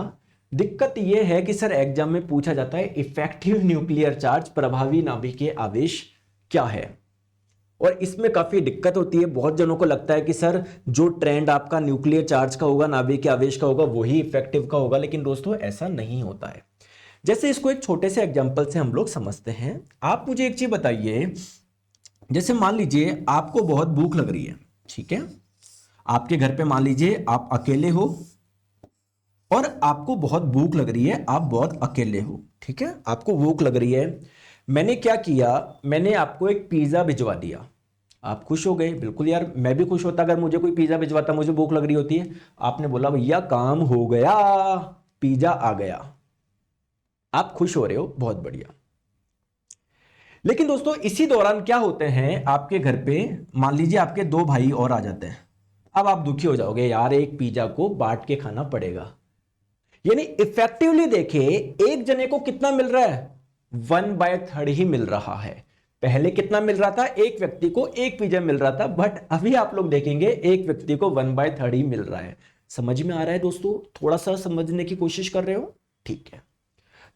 दिक्कत यह है कि सर एग्जाम में पूछा जाता है इफेक्टिव न्यूक्लियर चार्ज, प्रभावी नाभिकीय आवेश क्या है, और इसमें काफी दिक्कत होती है। बहुत जनों को लगता है कि सर जो ट्रेंड आपका न्यूक्लियर चार्ज का होगा, नाभिकीय आवेश का होगा, वही इफेक्टिव का होगा, लेकिन दोस्तों ऐसा नहीं होता है। जैसे इसको एक छोटे से एग्जांपल से हम लोग समझते हैं। आप मुझे एक चीज बताइए, जैसे मान लीजिए आपको बहुत भूख लग रही है, ठीक है, आपके घर पे मान लीजिए आप अकेले हो और आपको बहुत भूख लग रही है, आप बहुत अकेले हो, ठीक है, आपको भूख लग रही है। मैंने क्या किया, मैंने आपको एक पिज्जा भिजवा दिया, आप खुश हो गए। बिल्कुल यार, मैं भी खुश होता अगर मुझे कोई पिज्जा भिजवाता, मुझे भूख लग रही होती है। आपने बोला भैया काम हो गया, पिज्जा आ गया, आप खुश हो रहे हो, बहुत बढ़िया। लेकिन दोस्तों इसी दौरान क्या होते हैं, आपके घर पे मान लीजिए आपके 2 भाई और आ जाते हैं। अब आप दुखी हो जाओगे, यार एक पिज्जा को बांट के खाना पड़ेगा। यानी इफेक्टिवली देखे एक जने को कितना मिल रहा है? 1/3 ही मिल रहा है। पहले कितना मिल रहा था? एक व्यक्ति को एक पिज्जा मिल रहा था, बट अभी आप लोग देखेंगे एक व्यक्ति को 1/3 ही मिल रहा है। समझ में आ रहा है दोस्तों? थोड़ा सा समझने की कोशिश कर रहे हो? ठीक है,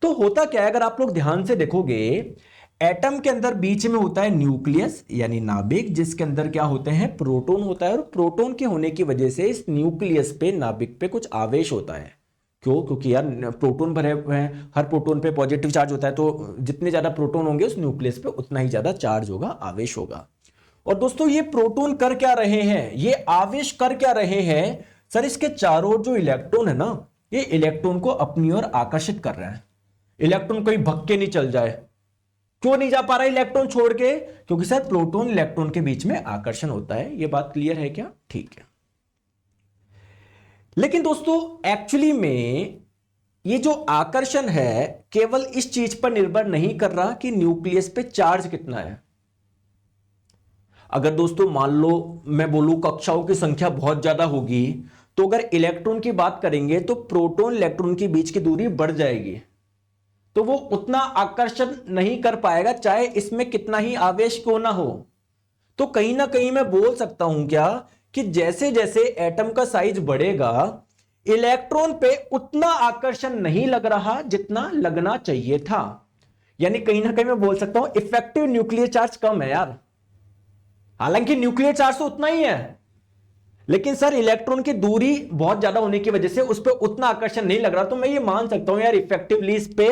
तो होता क्या है, अगर आप लोग ध्यान से देखोगे, एटम के अंदर बीच में होता है न्यूक्लियस यानी नाभिक, जिसके अंदर क्या होते हैं, प्रोटॉन होता है। और प्रोटॉन के होने की वजह से इस न्यूक्लियस पे, नाभिक पे कुछ आवेश होता है। क्यों? क्योंकि यार प्रोटॉन भरे हुए हैं, हर प्रोटॉन पे पॉजिटिव चार्ज होता है, तो जितने ज्यादा प्रोटॉन होंगे उस न्यूक्लियस पे उतना ही ज्यादा चार्ज होगा, आवेश होगा। और दोस्तों ये प्रोटॉन कर क्या रहे हैं, ये आवेश कर क्या रहे हैं सर, इसके चारों ओर जो इलेक्ट्रॉन है ना, ये इलेक्ट्रॉन को अपनी ओर आकर्षित कर रहे हैं। इलेक्ट्रॉन कोई भग के नहीं चल जाए। क्यों नहीं जा पा रहा इलेक्ट्रॉन छोड़ के? क्योंकि सर प्रोटॉन इलेक्ट्रॉन के बीच में आकर्षण होता है। ये बात क्लियर है क्या? ठीक है। लेकिन दोस्तों एक्चुअली में ये जो आकर्षण है केवल इस चीज पर निर्भर नहीं कर रहा कि न्यूक्लियस पे चार्ज कितना है। अगर दोस्तों मान लो मैं बोलूं कक्षाओं की संख्या बहुत ज्यादा होगी, तो अगर इलेक्ट्रॉन की बात करेंगे तो प्रोटॉन इलेक्ट्रॉन के बीच की दूरी बढ़ जाएगी, तो वो उतना आकर्षण नहीं कर पाएगा चाहे इसमें कितना ही आवेश क्यों ना हो। तो कहीं ना कहीं मैं बोल सकता हूं क्या कि जैसे जैसे एटम का साइज बढ़ेगा, इलेक्ट्रॉन पे उतना आकर्षण नहीं लग रहा जितना लगना चाहिए था। यानी कहीं ना कहीं मैं बोल सकता हूं इफेक्टिव न्यूक्लियर चार्ज कम है यार। हालांकि न्यूक्लियर चार्ज तो उतना ही है, लेकिन सर इलेक्ट्रॉन की दूरी बहुत ज्यादा होने की वजह से उस पर उतना आकर्षण नहीं लग रहा। तो मैं ये मान सकता हूं यार इफेक्टिवली इस पे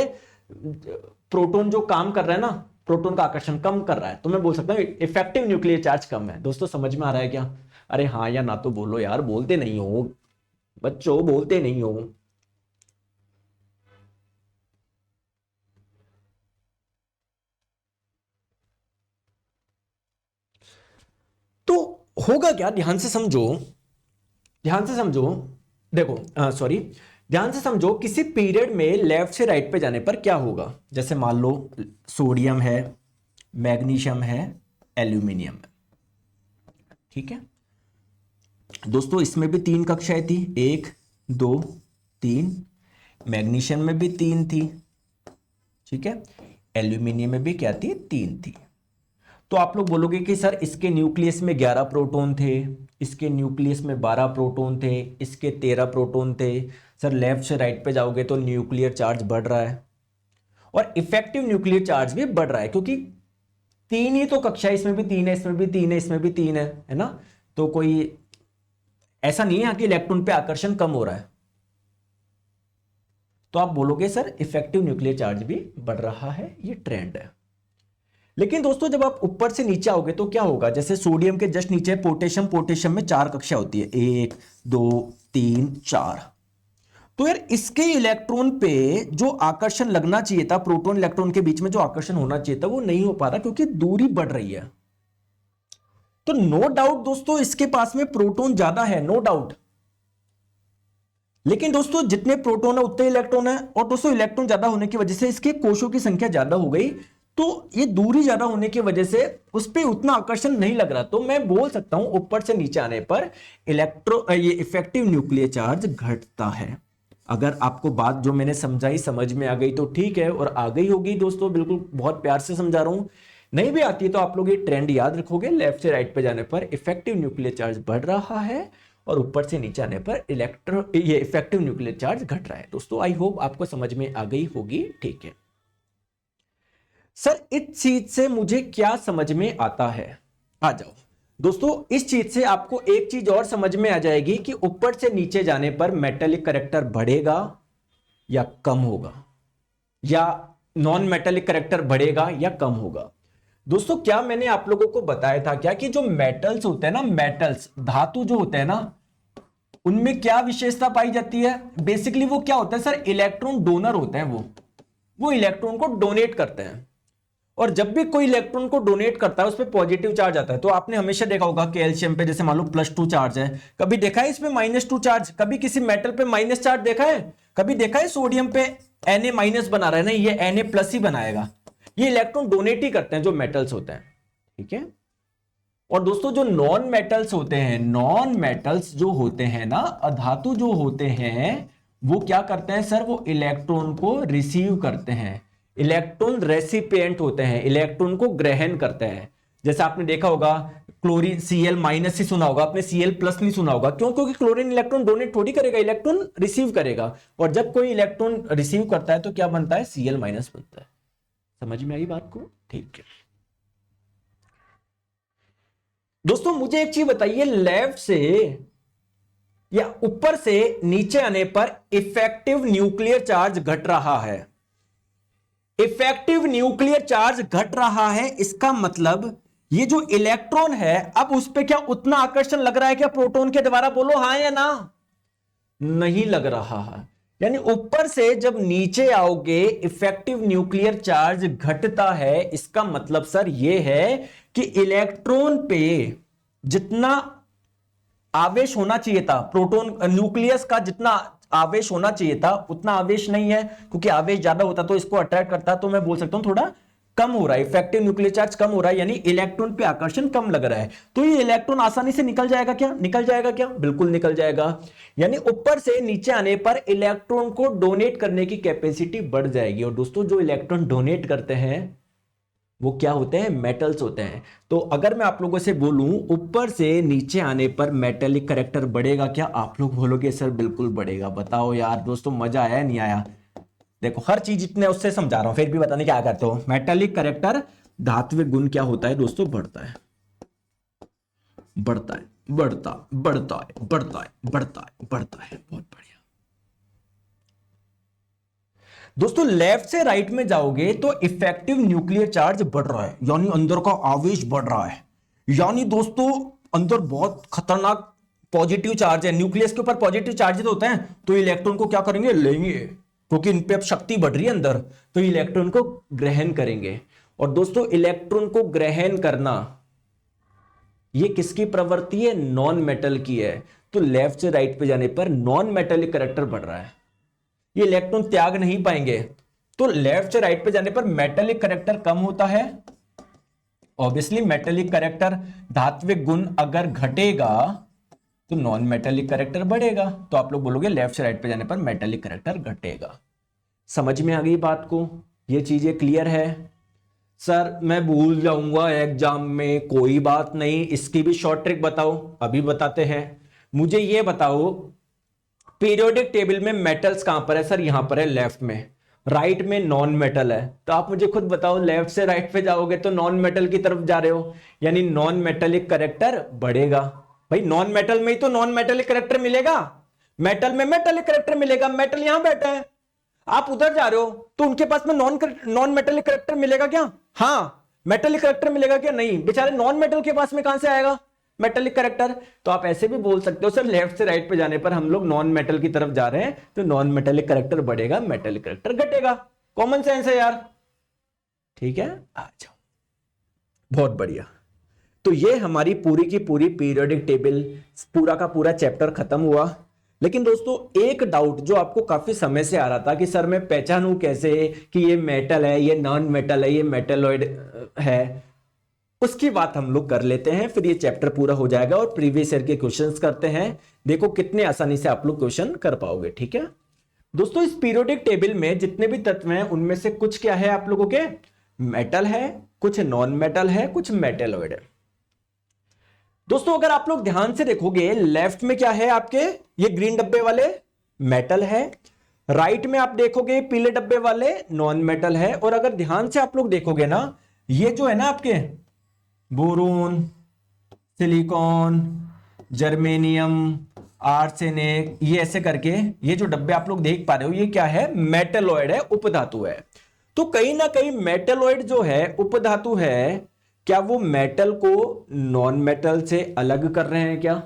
प्रोटॉन जो काम कर रहा है ना, प्रोटॉन का आकर्षण कम कर रहा है। तो मैं बोल सकता हूं इफेक्टिव न्यूक्लियर चार्ज कम है। दोस्तों समझ में आ रहा है क्या? अरे हाँ या ना तो बोलो यार, बोलते नहीं हो बच्चों, बोलते नहीं हो। तो होगा क्या, ध्यान से समझो, ध्यान से समझो। देखो सॉरी, ध्यान से समझो, किसी पीरियड में लेफ्ट से राइट पे जाने पर क्या होगा। जैसे मान लो सोडियम है, मैग्नीशियम है, एल्यूमिनियम है, ठीक है दोस्तों। इसमें भी 3 कक्षाएं थी, 1 2 3। मैग्नीशियम में भी 3 थी, ठीक है। एल्यूमिनियम में भी क्या थी, 3 थी। तो आप लोग बोलोगे कि सर इसके न्यूक्लियस में 11 प्रोटॉन थे, इसके न्यूक्लियस में 12 प्रोटॉन थे, इसके 13 प्रोटॉन थे। सर लेफ्ट से राइट पे जाओगे तो न्यूक्लियर चार्ज बढ़ रहा है और इफेक्टिव न्यूक्लियर चार्ज भी बढ़ रहा है, क्योंकि 3 ही तो कक्षा है, इसमें भी 3 है, इसमें भी 3 है, इसमें भी 3 है ना। तो कोई ऐसा नहीं है कि इलेक्ट्रॉन पे आकर्षण कम हो रहा है। तो आप बोलोगे सर इफेक्टिव न्यूक्लियर चार्ज भी बढ़ रहा है, ये ट्रेंड है। लेकिन दोस्तों जब आप ऊपर से नीचे आओगे तो क्या होगा, जैसे सोडियम के जस्ट नीचे पोटेशियम, पोटेशियम में 4 कक्षा होती है, 1 2 3 4। तो यार इसके इलेक्ट्रॉन पे जो आकर्षण लगना चाहिए था, प्रोटॉन इलेक्ट्रॉन के बीच में जो आकर्षण होना चाहिए था, वो नहीं हो पा रहा क्योंकि दूरी बढ़ रही है। तो नो डाउट दोस्तों इसके पास में प्रोटॉन ज्यादा है, नो डाउट। लेकिन दोस्तों जितने प्रोटॉन है उतने इलेक्ट्रॉन है, और दोस्तों इलेक्ट्रॉन ज्यादा होने की वजह से इसके कोशों की संख्या ज्यादा हो गई, तो ये दूरी ज्यादा होने की वजह से उस पर उतना आकर्षण नहीं लग रहा। तो मैं बोल सकता हूं ऊपर से नीचे आने पर ये इफेक्टिव न्यूक्लियर चार्ज घटता है। अगर आपको बात जो मैंने समझाई समझ में आ गई तो ठीक है, और आ गई होगी दोस्तों, बिल्कुल बहुत प्यार से समझा रहा हूं। नहीं भी आती है तो आप लोग ये ट्रेंड याद रखोगे, लेफ्ट से राइट पे जाने पर इफेक्टिव न्यूक्लियर चार्ज बढ़ रहा है और ऊपर से नीचे आने पर ये इफेक्टिव न्यूक्लियर चार्ज घट रहा है। दोस्तों आई होप आपको समझ में आ गई होगी, ठीक है। सर इस चीज से मुझे क्या समझ में आता है, आ जाओ दोस्तों। इस चीज से आपको एक चीज और समझ में आ जाएगी कि ऊपर से नीचे जाने पर मेटेलिक करैक्टर बढ़ेगा या कम होगा, या नॉन मेटेलिक करैक्टर बढ़ेगा या कम होगा। दोस्तों क्या मैंने आप लोगों को बताया था क्या कि जो मेटल्स होते हैं ना, मेटल्स धातु जो होते हैं ना, उनमें क्या विशेषता पाई जाती है। बेसिकली वो क्या होता है सर, इलेक्ट्रॉन डोनर होते हैं। वो इलेक्ट्रॉन को डोनेट करते हैं, और जब भी कोई इलेक्ट्रॉन को डोनेट करता है उस पर पॉजिटिव चार्ज आता है। तो आपने हमेशा देखा होगा कैल्शियम पे जैसे मान लो +2 चार्ज है, कभी देखा है इसमें -2 चार्ज, कभी किसी मेटल पे माइनस चार्ज देखा है, कभी देखा है सोडियम पे Na- बना रहा है, नहीं ये Na+ ही बनाएगा। ये इलेक्ट्रॉन डोनेट ही करते हैं जो मेटल्स होते हैं, ठीक है। और दोस्तों जो नॉन मेटल्स होते हैं, नॉन मेटल्स जो होते हैं ना, अधातु जो होते हैं, वो क्या करते हैं सर, वो इलेक्ट्रॉन को रिसीव करते हैं। इलेक्ट्रॉन रेसिपिएंट होते हैं, इलेक्ट्रॉन को ग्रहण करते हैं। जैसे आपने देखा होगा क्लोरीन Cl- ही सुना होगा आपने, Cl+ नहीं सुना होगा। क्यों? क्योंकि क्लोरीन इलेक्ट्रॉन डोनेट थोड़ी करेगा, इलेक्ट्रॉन रिसीव करेगा। और जब कोई इलेक्ट्रॉन रिसीव करता है तो क्या बनता है, Cl- बनता है। समझ में आई बात को? ठीक है दोस्तों, मुझे एक चीज बताइए, लेफ्ट से या ऊपर से नीचे आने पर इफेक्टिव न्यूक्लियर चार्ज घट रहा है। इफेक्टिव न्यूक्लियर चार्ज घट रहा है, इसका मतलब ये जो इलेक्ट्रॉन है अब उस पे क्या उतना आकर्षण लग रहा है क्या प्रोटॉन के द्वारा? बोलो हां या ना। नहीं लग रहा है। यानी ऊपर से जब नीचे आओगे इफेक्टिव न्यूक्लियर चार्ज घटता है, इसका मतलब सर ये है कि इलेक्ट्रॉन पे जितना आवेश होना चाहिए था, प्रोटॉन न्यूक्लियस का जितना आवेश होना चाहिए था उतना आवेश नहीं है, क्योंकि आवेश ज्यादा होता तो इसको अट्रैक्ट करता, तो मैं बोल सकता हूं थोड़ा कम हो रहा है, इफेक्टिव न्यूक्लियर चार्ज कम हो रहा है, यानी इलेक्ट्रॉन पे आकर्षण कम लग रहा है। तो ये इलेक्ट्रॉन आसानी से निकल जाएगा क्या? निकल जाएगा क्या? बिल्कुल निकल जाएगा। यानी ऊपर से नीचे आने पर इलेक्ट्रॉन को डोनेट करने की कैपेसिटी बढ़ जाएगी। और दोस्तों जो इलेक्ट्रॉन डोनेट करते हैं वो क्या होते हैं? मेटल्स होते हैं। तो अगर मैं आप लोगों से बोलूं ऊपर से नीचे आने पर मेटेलिक करैक्टर बढ़ेगा क्या? आप लोग बोलोगे सर बिल्कुल बढ़ेगा। बताओ यार दोस्तों, मजा आया नहीं आया? देखो हर चीज इतने उससे समझा रहा हूं, फिर भी बताने क्या करते हो। मेटेलिक करैक्टर धात्विक गुण क्या होता है दोस्तों? बढ़ता है, बढ़ता है, बढ़ता बढ़ता है, बढ़ता है, बढ़ता है, बढ़ता है। बहुत बढ़िया दोस्तों, लेफ्ट से राइट में जाओगे तो इफेक्टिव न्यूक्लियर चार्ज बढ़ रहा है, यानी अंदर का आवेश बढ़ रहा है। यानी दोस्तों अंदर बहुत खतरनाक पॉजिटिव चार्ज है, न्यूक्लियस के ऊपर पॉजिटिव चार्जेस होते हैं, तो इलेक्ट्रॉन को क्या करेंगे? लेंगे, क्योंकि इन पे अब शक्ति बढ़ रही है अंदर, तो इलेक्ट्रॉन को ग्रहण करेंगे। और दोस्तों इलेक्ट्रॉन को ग्रहण करना ये किसकी प्रवृत्ति है? नॉन मेटल की है। तो लेफ्ट से राइट पे जाने पर नॉन मेटेलिक करैक्टर बढ़ रहा है, ये इलेक्ट्रॉन त्याग नहीं पाएंगे। तो लेफ्ट से राइट पे जाने पर मेटेलिक करैक्टर कम होता है। ऑब्वियसली मेटेलिक करैक्टर धात्विक गुण अगर घटेगा तो नॉन मेटेलिक करैक्टर बढ़ेगा। तो आप लोग बोलोगे लेफ्ट से राइट पे जाने पर मेटेलिक करैक्टर घटेगा। समझ में आ गई बात को? ये चीजें क्लियर है? सर मैं भूल जाऊंगा एग्जाम में, कोई बात नहीं, इसकी भी शॉर्ट ट्रिक बताओ। अभी बताते हैं। मुझे ये बताओ पीरियोडिक टेबल में मेटल्स कहां पर है? सर यहां पर है लेफ्ट में, राइट में नॉन मेटल है। तो आप मुझे खुद बताओ, लेफ्ट से राइट पे जाओगे तो नॉन मेटल की तरफ जा रहे हो, यानी नॉन मेटेलिक करैक्टर बढ़ेगा। भाई नॉन मेटल में ही तो नॉन मेटेलिक करैक्टर मिलेगा, मेटल में मेटेलिक करैक्टर मिलेगा। मेटल यहां बैठा है, आप उधर जा रहे हो तो उनके पास में नॉन मेटेलिक करैक्टर मिलेगा क्या? हाँ, मेटेलिक करैक्टर मिलेगा क्या? नहीं, बेचारे नॉन मेटल के पास में कहां से आएगा मेटेलिक करैक्टर? तो आप ऐसे भी बोल सकते हो सर लेफ्ट से राइट पे जाने पर हम लोग नॉन मेटल की तरफ जा रहे हैं, तो नॉन मेटेलिक करैक्टर बढ़ेगा, मेटेलिक करैक्टर घटेगा। कॉमन सेंस है यार। ठीक है, आ जाओ। बहुत बढ़िया। तो ये हमारी पूरी की पूरी पीरियोडिक टेबल, पूरा का पूरा चैप्टर खत्म हुआ। लेकिन दोस्तों एक डाउट जो आपको काफी समय से आ रहा था कि सर मैं पहचानूं कैसे कि ये मेटल है, ये नॉन मेटल है, ये मेटेलॉइड है, उसकी बात हम लोग कर लेते हैं, फिर ये चैप्टर पूरा हो जाएगा और प्रीवियस ईयर के क्वेश्चंस करते हैं। देखो कितने आसानी से आप लोग क्वेश्चन कर पाओगे। ठीक है दोस्तों, इस पीरियोडिक टेबल में जितने भी तत्व हैं उनमें से कुछ क्या है आप लोगों के? मेटल है, कुछ नॉन मेटल है, कुछ मेटेलॉइड है। दोस्तों अगर आप लोग ध्यान से देखोगे लेफ्ट में क्या है आपके? ये ग्रीन डब्बे वाले मेटल है, राइट में आप देखोगे पीले डब्बे वाले नॉन मेटल है। और अगर ध्यान से आप लोग देखोगे ना, ये जो है ना आपके बोरोन, सिलिकॉन, जर्मेनियम, आर्सेनिक, ये ऐसे करके ये जो डब्बे आप लोग देख पा रहे हो ये क्या है? मेटेलॉइड है, उपधातु है। तो कहीं ना कहीं मेटेलॉइड जो है, उपधातु है, क्या वो मेटल को नॉन मेटल से अलग कर रहे हैं क्या?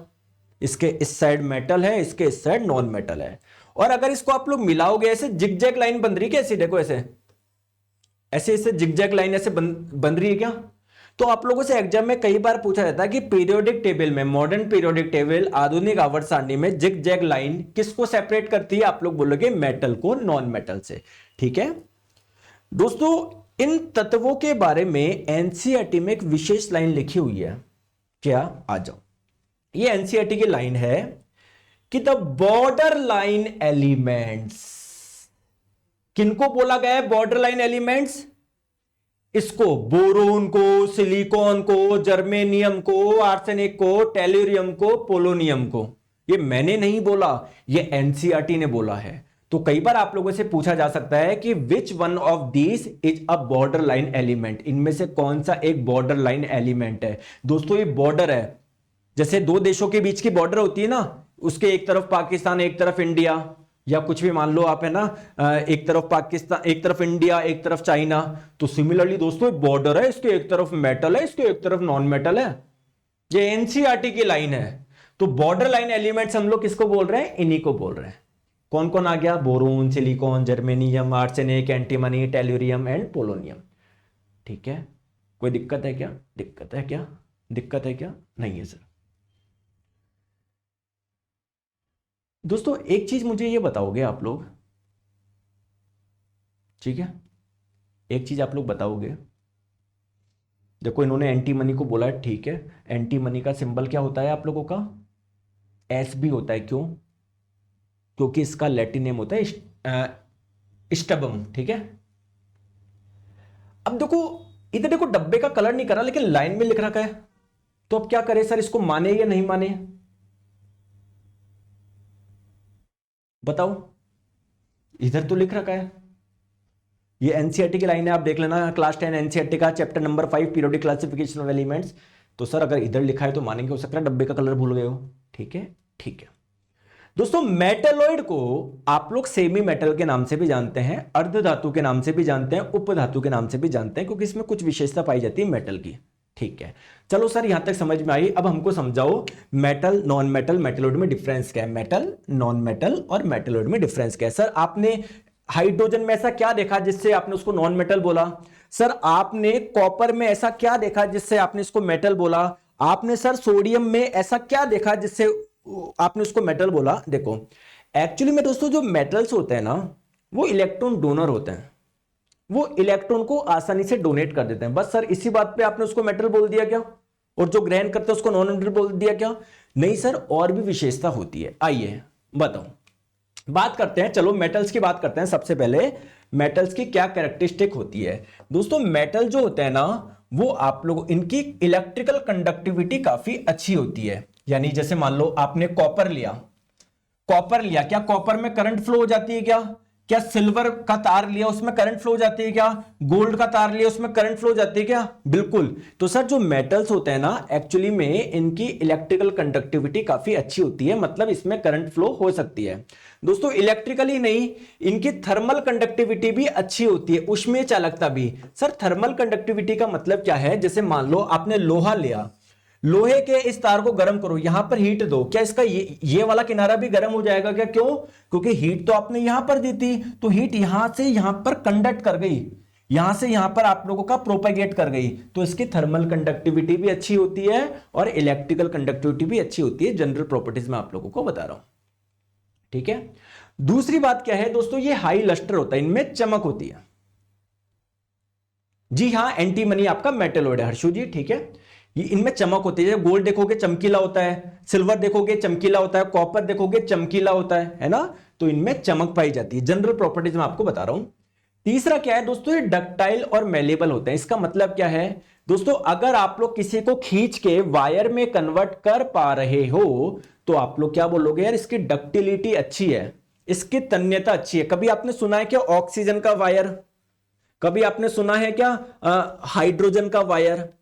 इसके इस साइड मेटल है, इसके इस साइड नॉन मेटल है। और अगर इसको आप लोग मिलाओगे ऐसे जिगजैग लाइन बन रही है कैसी? देखो ऐसे ऐसे ऐसे जिगजैग लाइन ऐसे बन रही है क्या? तो आप लोगों से एग्जाम में कई बार पूछा जाता है कि पीरियोडिक टेबल में, मॉडर्न पीरियोडिक टेबल, आधुनिक आवर्त सारणी में जिगजैग लाइन किसको सेपरेट करती है? आप लोग बोलोगे मेटल को नॉन मेटल से। ठीक है दोस्तों, इन तत्वों के बारे में एनसीईआरटी में एक विशेष लाइन लिखी हुई है। क्या? आ जाओ, ये एनसीईआरटी की लाइन है कि द बॉर्डर लाइन एलिमेंट्स, किनको बोला गया है बॉर्डर लाइन एलिमेंट्स? इसको बोरोन को, सिलिकॉन को, जर्मेनियम को, आर्सेनिक को, टेल्यूरियम को, पोलोनियम को। ये मैंने नहीं बोला, ये एनसीईआरटी ने बोला है। तो कई बार आप लोगों से पूछा जा सकता है कि which one of these is a border line element, इनमें से कौन सा एक बॉर्डर लाइन एलिमेंट है। दोस्तों ये बॉर्डर है, जैसे दो देशों के बीच की बॉर्डर होती है ना, उसके एक तरफ पाकिस्तान एक तरफ इंडिया, या कुछ भी मान लो आप, है ना, एक तरफ पाकिस्तान एक तरफ इंडिया एक तरफ चाइना। तो सिमिलरली दोस्तों बॉर्डर है, इसके एक तरफ मेटल है इसके एक तरफ नॉन मेटल है, ये एनसीईआरटी की लाइन है। तो बॉर्डर लाइन एलिमेंट्स हम लोग किसको बोल रहे हैं, इन्हीं को बोल रहे हैं। कौन कौन आ गया, boron, silicon, germanium, arsenic, antimony, tellurium and polonium. ठीक है, कोई दिक्कत है क्या, दिक्कत है क्या, दिक्कत है क्या, नहीं है सर। दोस्तों एक चीज मुझे ये बताओगे आप लोग, ठीक है, एक चीज आप लोग बताओगे, देखो इन्होंने एंटी मनी को बोला है, ठीक है, एंटी मनी का सिंबल क्या होता है आप लोगों का, एस भी होता है, क्यों, क्योंकि इसका लैटिन नेम होता है स्टबम। ठीक है, अब देखो इधर देखो डब्बे का कलर नहीं करा लेकिन लाइन में लिख रखा है, तो अब क्या करें सर, इसको माने या नहीं माने, बताओ। इधर तो लिख रखा है, ये एनसीईआरटी की लाइन है, आप देख लेना क्लास 10 एनसीईआरटी का chapter number 5 periodic classification of elements. तो सर अगर इधर लिखा है तो मानेंगे, हो सकता है डब्बे का कलर भूल गए हो। ठीक है, ठीक है दोस्तों, मेटलॉइड को आप लोग सेमी मेटल के नाम से भी जानते हैं, अर्ध धातु के नाम से भी जानते हैं, उप धातु के नाम से भी जानते हैं, क्योंकि इसमें कुछ विशेषता पाई जाती है मेटल की। ठीक है, चलो सर यहां तक समझ में आई। अब हमको समझाओ मेटल नॉन मेटल मेटलॉइड में डिफरेंस क्या है, मेटल नॉन मेटल और मेटलॉइड में डिफरेंस क्या है। सर आपने हाइड्रोजन में ऐसा क्या देखा जिससे आपने उसको नॉन मेटल बोला, सर आपने कॉपर में ऐसा क्या देखा जिससे आपने इसको मेटल बोला, आपने सर सोडियम में ऐसा क्या देखा जिससे आपने उसको मेटल बोला। देखो एक्चुअली में दोस्तों जो मेटल्स होते हैं ना, वो इलेक्ट्रॉन डोनर होते हैं, वो इलेक्ट्रॉन को आसानी से डोनेट कर देते हैं। बस सर इसी बात पे आपने उसको मेटल बोल दिया क्या, और जो ग्रहण करते हैं उसको नॉन मेटल बोल दिया क्या, नहीं सर, और भी विशेषता होती है। आइए बताओ, बात करते हैं, चलो मेटल्स की बात करते हैं। सबसे पहले मेटल्स की क्या कैरेक्टरिस्टिक होती है। दोस्तों मेटल जो होते हैं ना, वो आप लोग इनकी इलेक्ट्रिकल कंडक्टिविटी काफी अच्छी होती है। यानी जैसे मान लो आपने कॉपर लिया, कॉपर लिया, क्या कॉपर में करंट फ्लो हो जाती है क्या, क्या सिल्वर का तार लिया उसमें करंट फ्लो हो जाती है क्या, गोल्ड का तार लिया उसमें करंट फ्लो हो जाती है क्या, बिल्कुल। तो सर जो मेटल्स होते हैं ना, एक्चुअली में इनकी इलेक्ट्रिकल कंडक्टिविटी काफी अच्छी होती है, मतलब इसमें करंट फ्लो हो सकती है। दोस्तों इलेक्ट्रिकली नहीं, इनकी थर्मल कंडक्टिविटी भी अच्छी होती है, उष्मीय चालकता भी। सर थर्मल कंडक्टिविटी का मतलब क्या है, जैसे मान लो आपने लोहा लिया, लोहे के इस तार को गर्म करो, यहां पर हीट दो, क्या इसका ये वाला किनारा भी गर्म हो जाएगा क्या, क्यों, क्योंकि हीट तो आपने यहां पर दी थी, तो हीट यहां से यहां पर कंडक्ट कर गई, यहां से यहां पर आप लोगों का प्रोपेगेट कर गई, तो इसकी थर्मल कंडक्टिविटी भी अच्छी होती है और इलेक्ट्रिकल कंडक्टिविटी भी अच्छी होती है। जनरल प्रॉपर्टीज में आप लोगों को बता रहा हूं। ठीक है, दूसरी बात क्या है दोस्तों, ये हाई लस्टर होता है, इनमें चमक होती है। जी हां, एंटीमनी आपका मेटलॉइड है हर्षु जी, ठीक है, ये इनमें चमक होती है। गोल्ड देखोगे चमकीला होता है, सिल्वर देखोगे चमकीला होता है, कॉपर देखोगे चमकीला होता है ना, तो इनमें चमक पाई जाती है। जनरल प्रॉपर्टीज में आपको बता रहा हूं। तीसरा क्या है दोस्तों, ये डक्टाइल और मेलेबल होते हैं। इसका मतलब क्या है दोस्तों, अगर आप लोग किसी को खींच के वायर में कन्वर्ट कर पा रहे हो तो आप लोग क्या बोलोगे, यार इसकी डक्टिलिटी अच्छी है, इसकी तन्यता अच्छी है। कभी आपने सुना है क्या ऑक्सीजन का वायर, कभी आपने सुना है क्या हाइड्रोजन का वायर,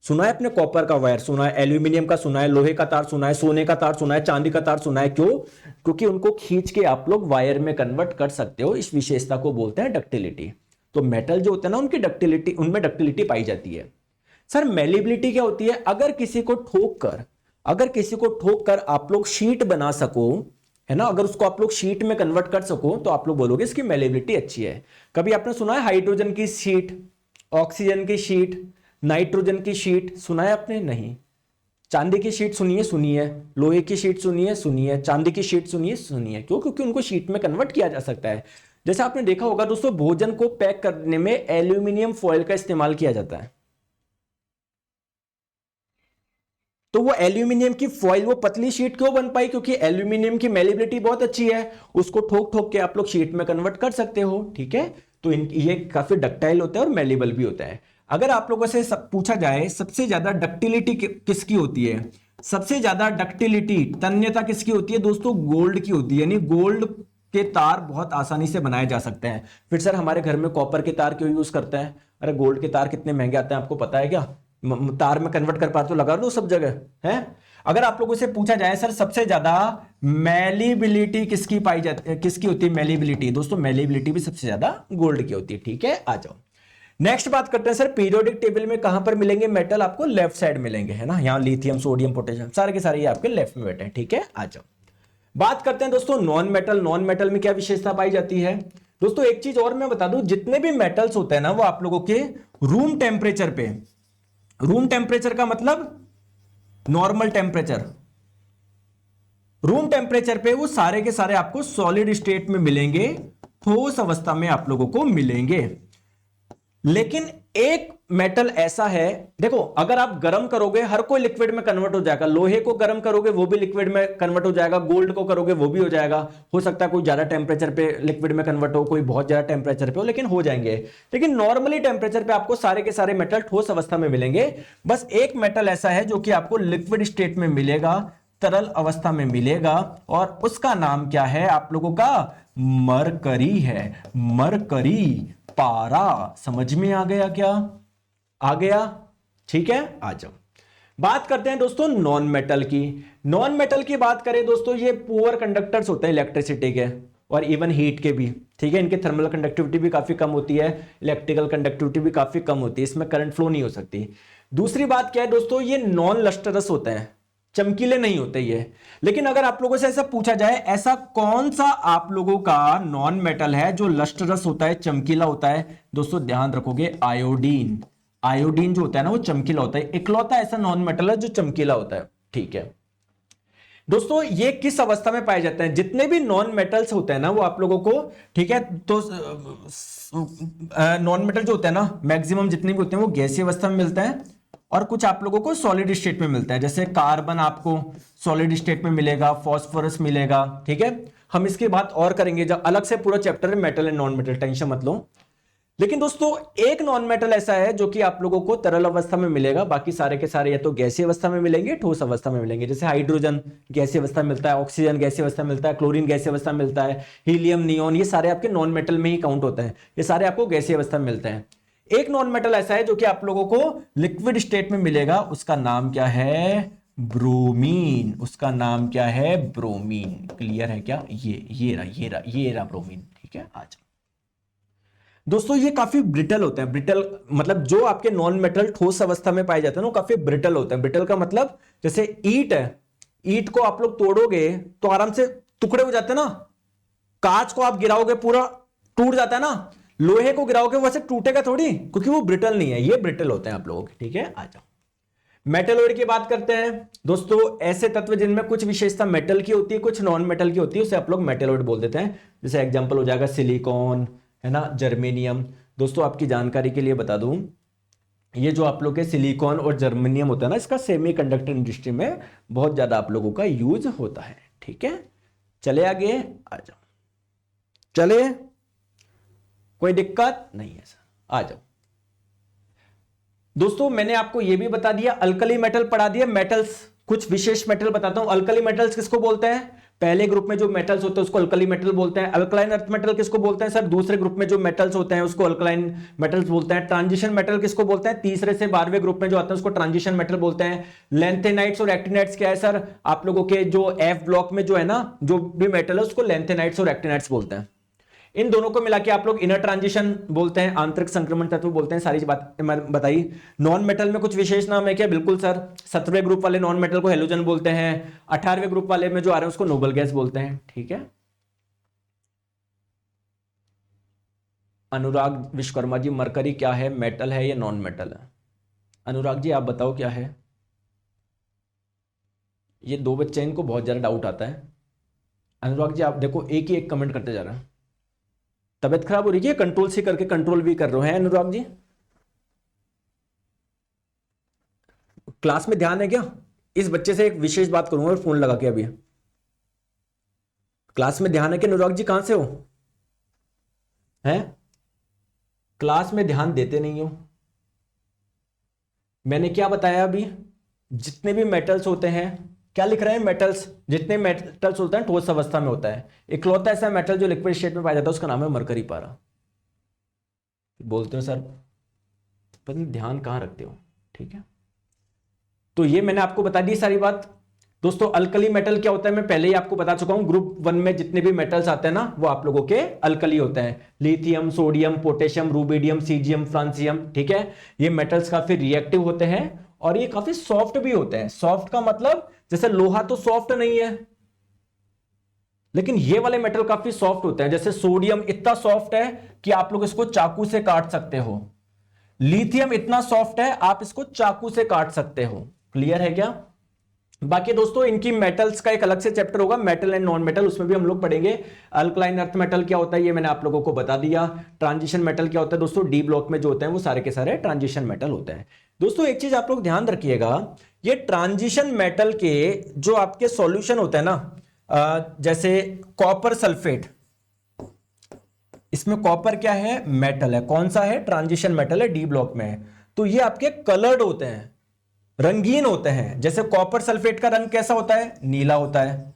सुना है आपने कॉपर का वायर, सुना है एल्यूमिनियम का, सुना है लोहे का तार, सुना है सोने का तार, सुना है चांदी का तार, सुना है, क्यों, क्योंकि उनको खींच के आप लोग वायर में कन्वर्ट कर सकते हो। इस विशेषता को बोलते हैं डक्टिलिटी। तो मेटल जो होते हैं ना, उनकी डक्टिलिटी, उनमें डक्टिलिटी पाई जाती है। सर मेलिबिलिटी क्या होती है, अगर किसी को ठोक कर आप लोग शीट बना सको, है ना, अगर उसको आप लोग शीट में कन्वर्ट कर सको तो आप लोग बोलोगे इसकी मेलिबिलिटी अच्छी है। कभी आपने सुना है हाइड्रोजन की शीट, ऑक्सीजन की शीट, नाइट्रोजन की शीट, सुना है आपने, नहीं। चांदी की शीट सुनिए, सुनिए, लोहे की शीट सुनिए, सुनिए, चांदी की शीट सुनिए, सुनिए, क्यों, क्योंकि उनको शीट में कन्वर्ट किया जा सकता है। जैसे आपने देखा होगा दोस्तों, भोजन को पैक करने में एल्यूमिनियम फॉयल का इस्तेमाल किया जाता है, तो वो एल्यूमिनियम की फॉयल, वो पतली शीट क्यों बन पाई, क्योंकि एल्यूमिनियम की मेलिबिलिटी बहुत अच्छी है, उसको ठोक ठोक के आप लोग शीट में कन्वर्ट कर सकते हो। ठीक है, तो ये काफी डक्टाइल होता है और मेलेबल भी होता है। अगर आप लोगों से पूछा जाए सबसे ज्यादा डक्टिलिटी किसकी होती है, सबसे ज्यादा डक्टिलिटी, तन्यता किसकी होती है दोस्तों, गोल्ड की होती है। यानी गोल्ड के तार बहुत आसानी से बनाए जा सकते हैं। फिर सर हमारे घर में कॉपर के तार क्यों यूज करते हैं? अरे गोल्ड के तार कितने महंगे आते हैं आपको पता है क्या? तार में कन्वर्ट कर पाते तो लगा दो सब जगह है। अगर आप लोगों से पूछा जाए सर सबसे ज्यादा मेलिबिलिटी किसकी पाई जाती है, किसकी होती है मेलिबिलिटी? दोस्तों मेलिबिलिटी भी सबसे ज्यादा गोल्ड की होती है। ठीक है, आ जाओ नेक्स्ट बात करते हैं सर पीरियोडिक टेबल में कहां पर मिलेंगे मेटल? आपको लेफ्ट साइड मिलेंगे, है ना। यहां लिथियम, सोडियम, पोटेशियम सारे के सारे ये आपके लेफ्ट में बैठे हैं। ठीक है, आ जाओ बात करते हैं दोस्तों नॉन मेटल। नॉन मेटल में क्या विशेषता पाई जाती है? दोस्तों एक चीज और मैं बता दूं, जितने भी मेटल्स होते हैं ना वो आप लोगों के रूम टेम्परेचर पे, रूम टेम्परेचर का मतलब नॉर्मल टेम्परेचर, रूम टेम्परेचर पे वो सारे के सारे आपको सॉलिड स्टेट में मिलेंगे, ठोस अवस्था में आप लोगों को मिलेंगे। लेकिन एक मेटल ऐसा है, देखो अगर आप गर्म करोगे हर कोई लिक्विड में कन्वर्ट हो जाएगा। लोहे को गर्म करोगे वो भी लिक्विड में कन्वर्ट हो जाएगा, गोल्ड को करोगे वो भी हो जाएगा। हो सकता है कोई ज्यादा टेम्परेचर पे लिक्विड में कन्वर्ट हो, कोई बहुत ज्यादा टेम्परेचर पे हो, लेकिन हो जाएंगे। लेकिन नॉर्मली टेम्परेचर पे आपको सारे के सारे मेटल ठोस अवस्था में मिलेंगे। बस एक मेटल ऐसा है जो कि आपको लिक्विड स्टेट में मिलेगा, तरल अवस्था में मिलेगा, और उसका नाम क्या है आप लोगों का? मरकरी है। मरकरी, पारा। समझ में आ गया क्या? आ गया? ठीक है, आ जाओ बात करते हैं दोस्तों नॉन मेटल की। नॉन मेटल की बात करें दोस्तों, ये पुअर कंडक्टर्स होते हैं इलेक्ट्रिसिटी के और इवन हीट के भी। ठीक है, इनके थर्मल कंडक्टिविटी भी काफी कम होती है, इलेक्ट्रिकल कंडक्टिविटी भी काफी कम होती है, इसमें करंट फ्लो नहीं हो सकती। दूसरी बात क्या है दोस्तों, ये नॉन लस्टरस होते हैं, चमकीले नहीं होते ये। लेकिन अगर आप लोगों से ऐसा पूछा जाए ऐसा कौन सा आप लोगों का नॉन मेटल है जो लस्टरस होता है, चमकीला होता है? दोस्तों ध्यान रखोगे आयोडीन। आयोडीन जो होता है ना वो चमकीला होता है, इकलौता ऐसा नॉन मेटल है जो चमकीला होता है। ठीक है दोस्तों, ये किस अवस्था में पाए जाते हैं? जितने भी नॉन मेटल्स होते हैं ना वो आप लोगों को, ठीक है, तो नॉन मेटल जो होते हैं ना मैक्सिमम जितने भी होते हैं वो गैसीय अवस्था में मिलते हैं, और कुछ आप लोगों को सॉलिड स्टेट में मिलता है। जैसे कार्बन आपको सॉलिड स्टेट में मिलेगा, फॉस्फोरस मिलेगा। ठीक है, हम इसकी बात और करेंगे जब अलग से पूरा चैप्टर है metal and non metal, tension मत लो। लेकिन दोस्तों एक नॉन मेटल ऐसा है जो कि आप लोगों को तरल अवस्था में मिलेगा, बाकी सारे के सारे या तो गैसीय अवस्था में मिलेंगे, ठोस अवस्था में मिलेंगे। जैसे हाइड्रोजन गैसीय अवस्था में मिलता है, ऑक्सीजन गैसीय अवस्था में मिलता है, क्लोरीन गैसीय अवस्था में मिलता है, हीलियम, नियोन, ये सारे आपके नॉन मेटल में ही काउंट होते हैं, ये सारे आपको गैसीय अवस्था में मिलते हैं। एक नॉन मेटल ऐसा है जो कि आप लोगों को लिक्विड स्टेट में मिलेगा, उसका नाम क्या है? ब्रोमीन। उसका नाम क्या है? ब्रोमीन। क्लियर है क्या? ये रहा ब्रोमीन। ठीक है, आज दोस्तों ये काफी ब्रिटल होते हैं। ब्रिटल मतलब जो आपके नॉन मेटल ठोस अवस्था में पाए जाते हैं ना वो काफी ब्रिटल होते हैं। ब्रिटल का मतलब जैसे ईंट है, ईंट को आप लोग तोड़ोगे तो आराम से टुकड़े हो जाते हैं ना, कांच को आप गिराओगे पूरा टूट जाता है ना, लोहे को गिराओगे वैसे टूटेगा थोड़ी, क्योंकि वो ब्रिटल नहीं है। ये ब्रिटल होते हैं आप लोगों के। ठीक है, आ जाओ मेटलॉइड की बात करते हैं दोस्तों। ऐसे तत्व जिनमें कुछ विशेषता मेटल की होती है, कुछ नॉन मेटल की होती है, उसे आप लोग मेटलॉइड बोल देते हैं। जैसे एग्जांपल हो जाएगा सिलिकॉन, है ना, जर्मेनियम। दोस्तों आपकी जानकारी के लिए बता दूं, ये जो आप लोग के सिलिकॉन और जर्मेनियम होता है ना, इसका सेमीकंडक्टर इंडस्ट्री में बहुत ज्यादा आप लोगों का यूज होता है। ठीक है, चले आगे, आ जाओ, चले, कोई दिक्कत नहीं है सर, आ जाओ दोस्तों। मैंने आपको यह भी बता दिया, अल्कली मेटल पढ़ा दिया। मेटल्स कुछ विशेष मेटल बताता हूं। अल्कली मेटल्स किसको बोलते हैं? पहले ग्रुप में जो मेटल्स होते हैं उसको अल्कली मेटल बोलते हैं। अल्कलाइन अर्थ मेटल किसको बोलते हैं सर? दूसरे ग्रुप में जो मेटल्स होते हैं उसको अल्कलाइन मेटल्स बोलते हैं। ट्रांजिशन मेटल किसको बोलते हैं? तीसरे से 12वें ग्रुप में जो आते हैं उसको ट्रांजिशन मेटल बोलते हैं। लेंथेनाइट्स और एक्टिनाइट्स क्या है सर? आप लोगों के जो एफ ब्लॉक में जो है ना जो भी मेटल है उसको लेंथेनाइट्स और एक्टिनाइट्स बोलते हैं। इन दोनों को मिला के आप लोग इनर ट्रांजिशन बोलते हैं, आंतरिक संक्रमण तत्व बोलते हैं। सारी बात बताई। नॉन मेटल में कुछ विशेष नाम है क्या? बिल्कुल सर, 17वें ग्रुप वाले नॉन मेटल को हेलोजन बोलते हैं, 18वें ग्रुप वाले में जो आ रहे हैं उसको नोबल गैस बोलते हैं। ठीक है, अनुराग विश्वकर्मा जी, मरकरी क्या है, मेटल है या नॉन मेटल है? अनुराग जी आप बताओ क्या है? ये दो बच्चे हैं, इनको बहुत ज्यादा डाउट आता है। अनुराग जी आप देखो एक ही एक कमेंट करते जा रहे हैं। तबियत खराब हो रही है, कंट्रोल से करके कंट्रोल भी कर रहे हैं अनुराग जी? क्लास में ध्यान है क्या? इस बच्चे से एक विशेष बात करूंगा फोन लगा के अभी। क्लास में ध्यान है कि अनुराग जी? कहां से हो? हैं? क्लास में ध्यान देते नहीं हो। मैंने क्या बताया अभी? जितने भी मेटल्स होते हैं क्या लिख रहे हैं? मेटल्स। जितने मेटल्स होते हैं ठोस अवस्था में होता है, इकलौता ऐसा मेटल जो लिक्विड स्टेट में पाया जाता है उसका नाम है मरकरी पारा। बोलते हो सर पता नहीं ध्यान कहां रखते हो, ठीक है। तो ये मैंने आपको बता दी सारी बात। दोस्तों अल्कली मेटल क्या होता है मैं पहले ही आपको बता चुका हूं, ग्रुप 1 में जितने भी मेटल्स आते हैं ना वो आप लोगों के अल्कली होते हैं। Lithium, sodium, potassium, rubidium, caesium, francium, ठीक है। ये मेटल्स काफी रिएक्टिव होते हैं और ये काफी सॉफ्ट भी होते हैं। सॉफ्ट का मतलब जैसे लोहा तो सॉफ्ट नहीं है, लेकिन ये वाले मेटल काफी सॉफ्ट होते हैं। जैसे सोडियम इतना सॉफ्ट है कि आप लोग इसको चाकू से काट सकते हो। लिथियम इतना सॉफ्ट है आप इसको चाकू से काट सकते हो। क्लियर है क्या? बाकी दोस्तों इनकी मेटल्स का एक अलग से चैप्टर होगा, मेटल एंड नॉन मेटल, उसमें भी हम लोग पढ़ेंगे। अल्कलाइन अर्थ मेटल क्या होता है ये मैंने आप लोगों को बता दिया। ट्रांजिशन मेटल क्या होता है दोस्तों, डी ब्लॉक में जो होते हैं वो सारे के सारे ट्रांजिशन मेटल होते हैं। दोस्तों एक चीज आप लोग ध्यान रखिएगा, ये ट्रांजिशन मेटल के जो आपके सॉल्यूशन होते हैं ना, जैसे कॉपर सल्फेट, इसमें कॉपर क्या है? मेटल है। कौन सा है? ट्रांजिशन मेटल है, डी ब्लॉक में है। तो ये आपके कलर्ड होते हैं, रंगीन होते हैं। जैसे कॉपर सल्फेट का रंग कैसा होता है? नीला होता है।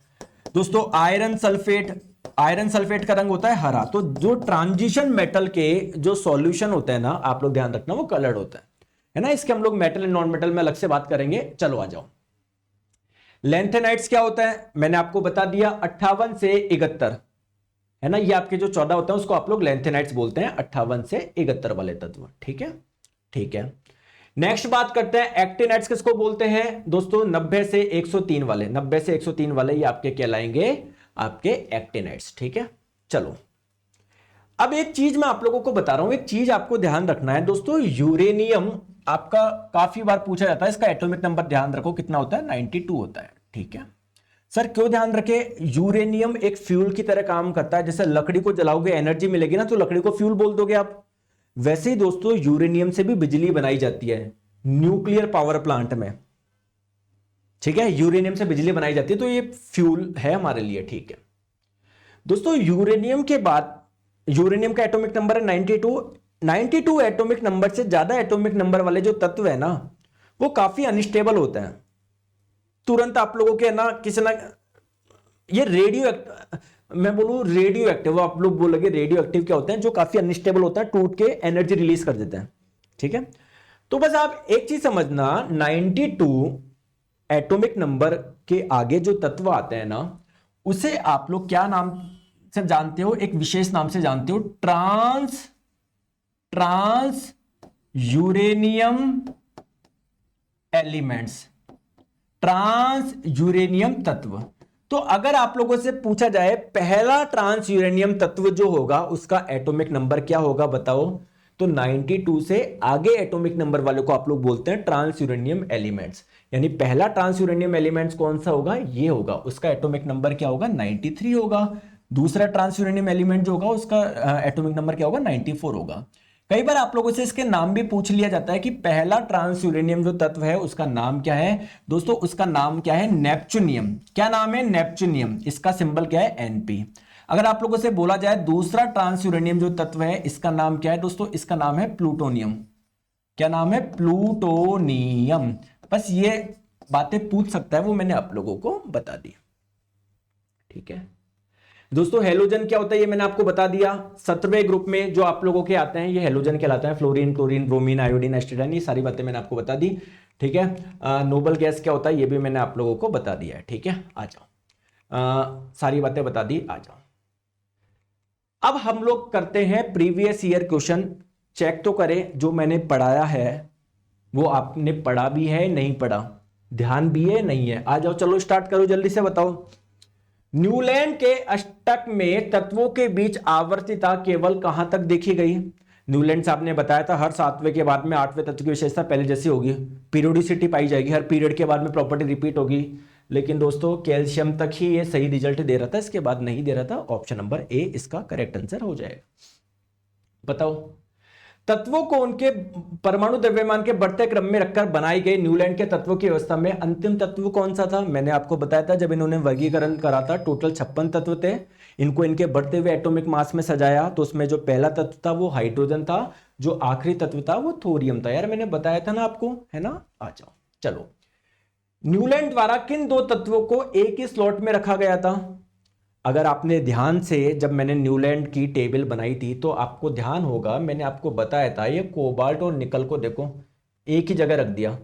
दोस्तों आयरन सल्फेट का रंग होता है हरा। तो जो ट्रांजिशन मेटल के जो सॉल्यूशन होते हैं ना, आप लोग ध्यान रखना वो कलर्ड होता है ना। इसके हम लोग मेटल एंड नॉन मेटल में अलग से बात करेंगे। चलो आ जाओ। लेंथेनाइट्स क्या होता है मैंने आपको बता दिया, 58 से 71 है ना। ये आपके जो 14 होते हैं उसको आप लोग लेंथेनाइट्स बोलते हैं, 58 से 71 वाले तत्व, ठीक है। ठीक है, नेक्स्ट बात करते हैं एक्टिनाइट्स किसको बोलते हैं दोस्तों? 90 से 103 वाले, 90 से 103 वाले ये आपके कहलाएंगे आपके एक्टिनाइट्स, ठीक है। चलो अब एक चीज मैं आप लोगों को बता रहा हूं, एक चीज आपको ध्यान रखना है दोस्तों। यूरेनियम आपका काफी बार पूछा जाता है, इसका एटॉमिक नंबर ध्यान रखो कितना होता है? 92 होता है, ठीक है। सर क्यों ध्यान रखे? यूरेनियम एक फ्यूल की तरह काम करता है। जैसे लकड़ी को जलाओगे एनर्जी मिलेगी ना, तो लकड़ी को फ्यूल बोल दोगे आप। वैसे ही दोस्तों यूरेनियम से भी बिजली बनाई जाती है न्यूक्लियर पावर प्लांट में, ठीक है। यूरेनियम से बिजली बनाई जाती है, तो ये फ्यूल है हमारे लिए, ठीक है। दोस्तों यूरेनियम के बाद यूरेनियम का एटॉमिक नंबर है 92। 92 एटॉमिक नंबर से ज्यादा एटॉमिक नंबर वाले जो तत्व है ना वो काफी अनस्टेबल होते हैं। तुरंत आप लोगों के ना किसी ना ये मैं बोलूं रेडियो एक्टिव, आप लोग बोलोगे रेडियो एक्टिव क्या होते हैं? जो काफी अनस्टेबल होता है, टूट के एनर्जी रिलीज कर देते हैं, ठीक है। तो बस आप एक चीज समझना, 92 एटॉमिक नंबर के आगे जो तत्व आते हैं ना उसे आप लोग क्या नाम से जानते हो? एक विशेष नाम से जानते हो, trans uranium elements, trans uranium तत्व। तो अगर आप लोगों से पूछा जाए पहला ट्रांस यूरेनियम तत्व जो होगा उसका एटॉमिक नंबर क्या होगा बताओ? तो 92 से आगे एटॉमिक नंबर वाले को आप लोग बोलते हैं ट्रांस यूरेनियम एलिमेंट्स। यानी पहला ट्रांस यूरेनियम एलिमेंट्स कौन सा होगा? ये होगा, उसका एटॉमिक नंबर क्या होगा? 93 होगा। दूसरा ट्रांस यूरेनियम एलिमेंट जो होगा उसका एटॉमिक नंबर क्या होगा? 94 होगा। कई बार आप लोगों से इसके नाम भी पूछ लिया जाता है कि पहला ट्रांस यूरेनियम जो तत्व है उसका नाम क्या है दोस्तों? उसका नाम क्या है? नेपच्यूनियम। क्या नाम है? नेपच्यूनियम। इसका सिंबल क्या है? एनपी। अगर आप लोगों से बोला जाए दूसरा ट्रांस यूरेनियम जो तत्व है इसका नाम क्या है दोस्तों? इसका नाम है प्लूटोनियम। क्या नाम है? प्लूटोनियम। बस ये बातें पूछ सकता है, वो मैंने आप लोगों को बता दी, ठीक है। दोस्तों हेलोजन क्या होता है ये मैंने आपको बता दिया। 17वें ग्रुप में जो आप लोगों के आते हैं ये हेलोजन कहलाते हैं। Fluorine, chlorine, bromine, iodine, astatine, ये सारी बातें मैंने आपको बता दी, ठीक है। नोबल गैस क्या होता है ये भी मैंने आप लोगों को बता दिया है, ठीक है। आ जाओ, सारी बातें बता दी, आ जाओ। अब हम लोग करते हैं प्रीवियस ईयर क्वेश्चन। चेक तो करें जो मैंने पढ़ाया है वो आपने पढ़ा भी है नहीं पढ़ा, ध्यान भी है नहीं है। आ जाओ चलो स्टार्ट करो, जल्दी से बताओ। न्यूलैंड के अष्टक में तत्वों के बीच आवर्तिता केवल कहां तक देखी गई? न्यूलैंड साहब ने बताया था हर 7वें के बाद में 8वें तत्व की विशेषता पहले जैसी होगी, पीरियोडिसिटी पाई जाएगी, हर पीरियड के बाद में प्रॉपर्टी रिपीट होगी। लेकिन दोस्तों कैल्शियम तक ही ये सही रिजल्ट दे रहा था, इसके बाद नहीं दे रहा था। ऑप्शन नंबर ए इसका करेक्ट आंसर हो जाएगा। बताओ तत्वों को उनके परमाणु द्रव्यमान के बढ़ते क्रम में रखकर बनाई गई न्यूलैंड के तत्वों की व्यवस्था में अंतिम तत्व कौन सा था? मैंने आपको बताया था जब इन्होंने वर्गीकरण करा था टोटल 56 तत्व थे, इनको इनके बढ़ते हुए एटॉमिक मास में सजाया तो उसमें जो पहला तत्व था वो हाइड्रोजन था, जो आखिरी तत्व था वो थोरियम था। यार मैंने बताया था ना आपको, है ना। आ जाओ चलो। न्यूलैंड द्वारा किन दो तत्वों को एक ही स्लॉट में रखा गया था? अगर आपने ध्यान से, जब मैंने न्यूलैंड की टेबल बनाई थी तो आपको ध्यान होगा, मैंने आपको बताया था ये कोबाल्ट और निकल को देखो एक ही जगह रख दिया।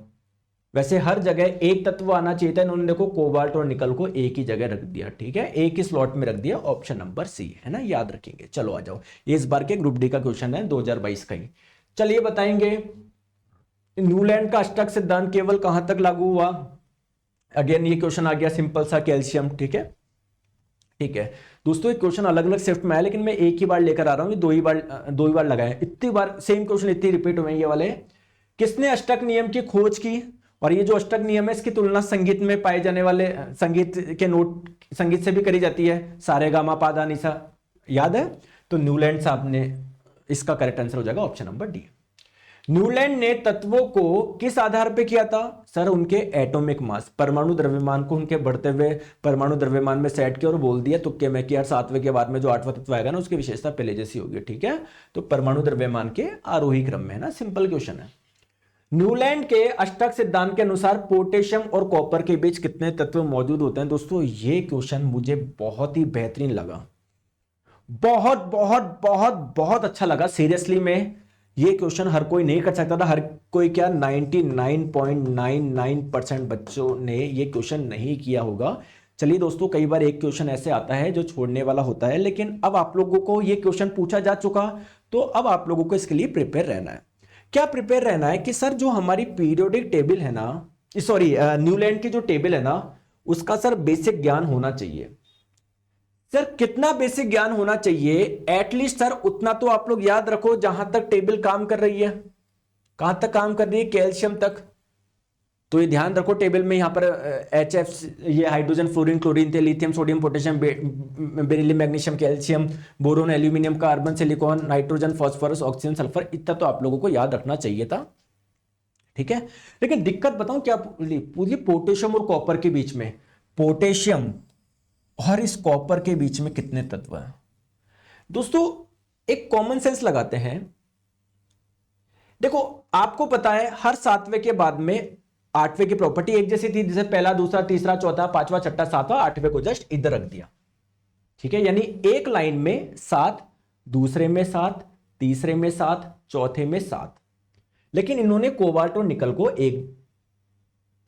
वैसे हर जगह एक तत्व आना चाहिए था, इन्होंने देखो कोबाल्ट और निकल को एक ही जगह रख दिया। ठीक है, एक ही स्लॉट में रख दिया। ऑप्शन नंबर सी है ना, याद रखेंगे। चलो आ जाओ, ये इस बार के ग्रुप डी का क्वेश्चन है 2022 का ही। चलिए बताएंगे न्यूलैंड का अष्टक सिद्धांत केवल कहां तक लागू हुआ? अगेन ये क्वेश्चन आ गया सिंपल सा, कैल्शियम। ठीक है, ठीक है दोस्तों, एक क्वेश्चन अलग अलग शिफ्ट में आया, लेकिन मैं एक ही बार लेकर आ रहा हूं, ये दो ही बार लगाए, इतनी बार सेम क्वेश्चन इतनी रिपीट हुए ये वाले। किसने अष्टक नियम की खोज की? और ये जो अष्टक नियम है इसकी तुलना संगीत में पाए जाने वाले संगीत के नोट, संगीत से भी करी जाती है, सारे गामा पादा निसा, याद है? तो न्यूलैंड साहब ने, इसका करेक्ट आंसर हो जाएगा ऑप्शन नंबर डी। न्यूलैंड ने तत्वों को किस आधार पे किया था? सर उनके एटॉमिक मास, परमाणु द्रव्यमान को उनके बढ़ते हुए परमाणु द्रव्यमान में सेट किया और बोल दिया तुक्के में कि यार 7वें के बाद में जो 8वां तत्व आएगा ना उसकी विशेषता पहले जैसी होगी। ठीक है, तो परमाणु द्रव्यमान के आरोही क्रम में है ना, सिंपल क्वेश्चन है। न्यूलैंड के अष्टक सिद्धांत के अनुसार पोटेशियम और कॉपर के बीच कितने तत्व मौजूद होते हैं? दोस्तों ये क्वेश्चन मुझे बहुत ही बेहतरीन लगा, बहुत बहुत बहुत बहुत अच्छा लगा सीरियसली में। ये क्वेश्चन हर कोई नहीं कर सकता था, हर कोई क्या 99.99% बच्चों ने ये क्वेश्चन नहीं किया होगा। चलिए दोस्तों, कई बार एक क्वेश्चन ऐसे आता है जो छोड़ने वाला होता है, लेकिन अब आप लोगों को ये क्वेश्चन पूछा जा चुका, तो अब आप लोगों को इसके लिए प्रिपेयर रहना है। क्या प्रिपेयर रहना है कि सर जो हमारी पीरियोडिक टेबल है ना, सॉरी न्यूलैंड की जो टेबल है ना, उसका सर बेसिक ज्ञान होना चाहिए। सर कितना बेसिक ज्ञान होना चाहिए? एटलीस्ट सर उतना तो आप लोग याद रखो जहां तक टेबल काम कर रही है। कहां तक काम कर रही है? कैल्शियम तक। तो ये ध्यान रखो, टेबल में यहां पर HF, ये हाइड्रोजन फ्लोरीन क्लोरीन थे, lithium sodium potassium beryllium magnesium calcium boron aluminium carbon silicon nitrogen phosphorus oxygen sulphur, इतना तो आप लोगों को याद रखना चाहिए था। ठीक है, लेकिन दिक्कत बताऊं क्या पूरी पोटेशियम और कॉपर के बीच में, पोटेशियम और इस कॉपर के बीच में कितने तत्व हैं? दोस्तों एक कॉमन सेंस लगाते हैं। देखो आपको पता है हर 7वें के बाद में 8वें की प्रॉपर्टी एक जैसी थी, जैसे पहला दूसरा तीसरा चौथा पांचवा छठा सातवां, 8वें को जस्ट इधर रख दिया। ठीक है, यानी एक लाइन में 7, दूसरे में 7, तीसरे में 7, चौथे में 7। लेकिन इन्होंने कोबाल्ट और निकल को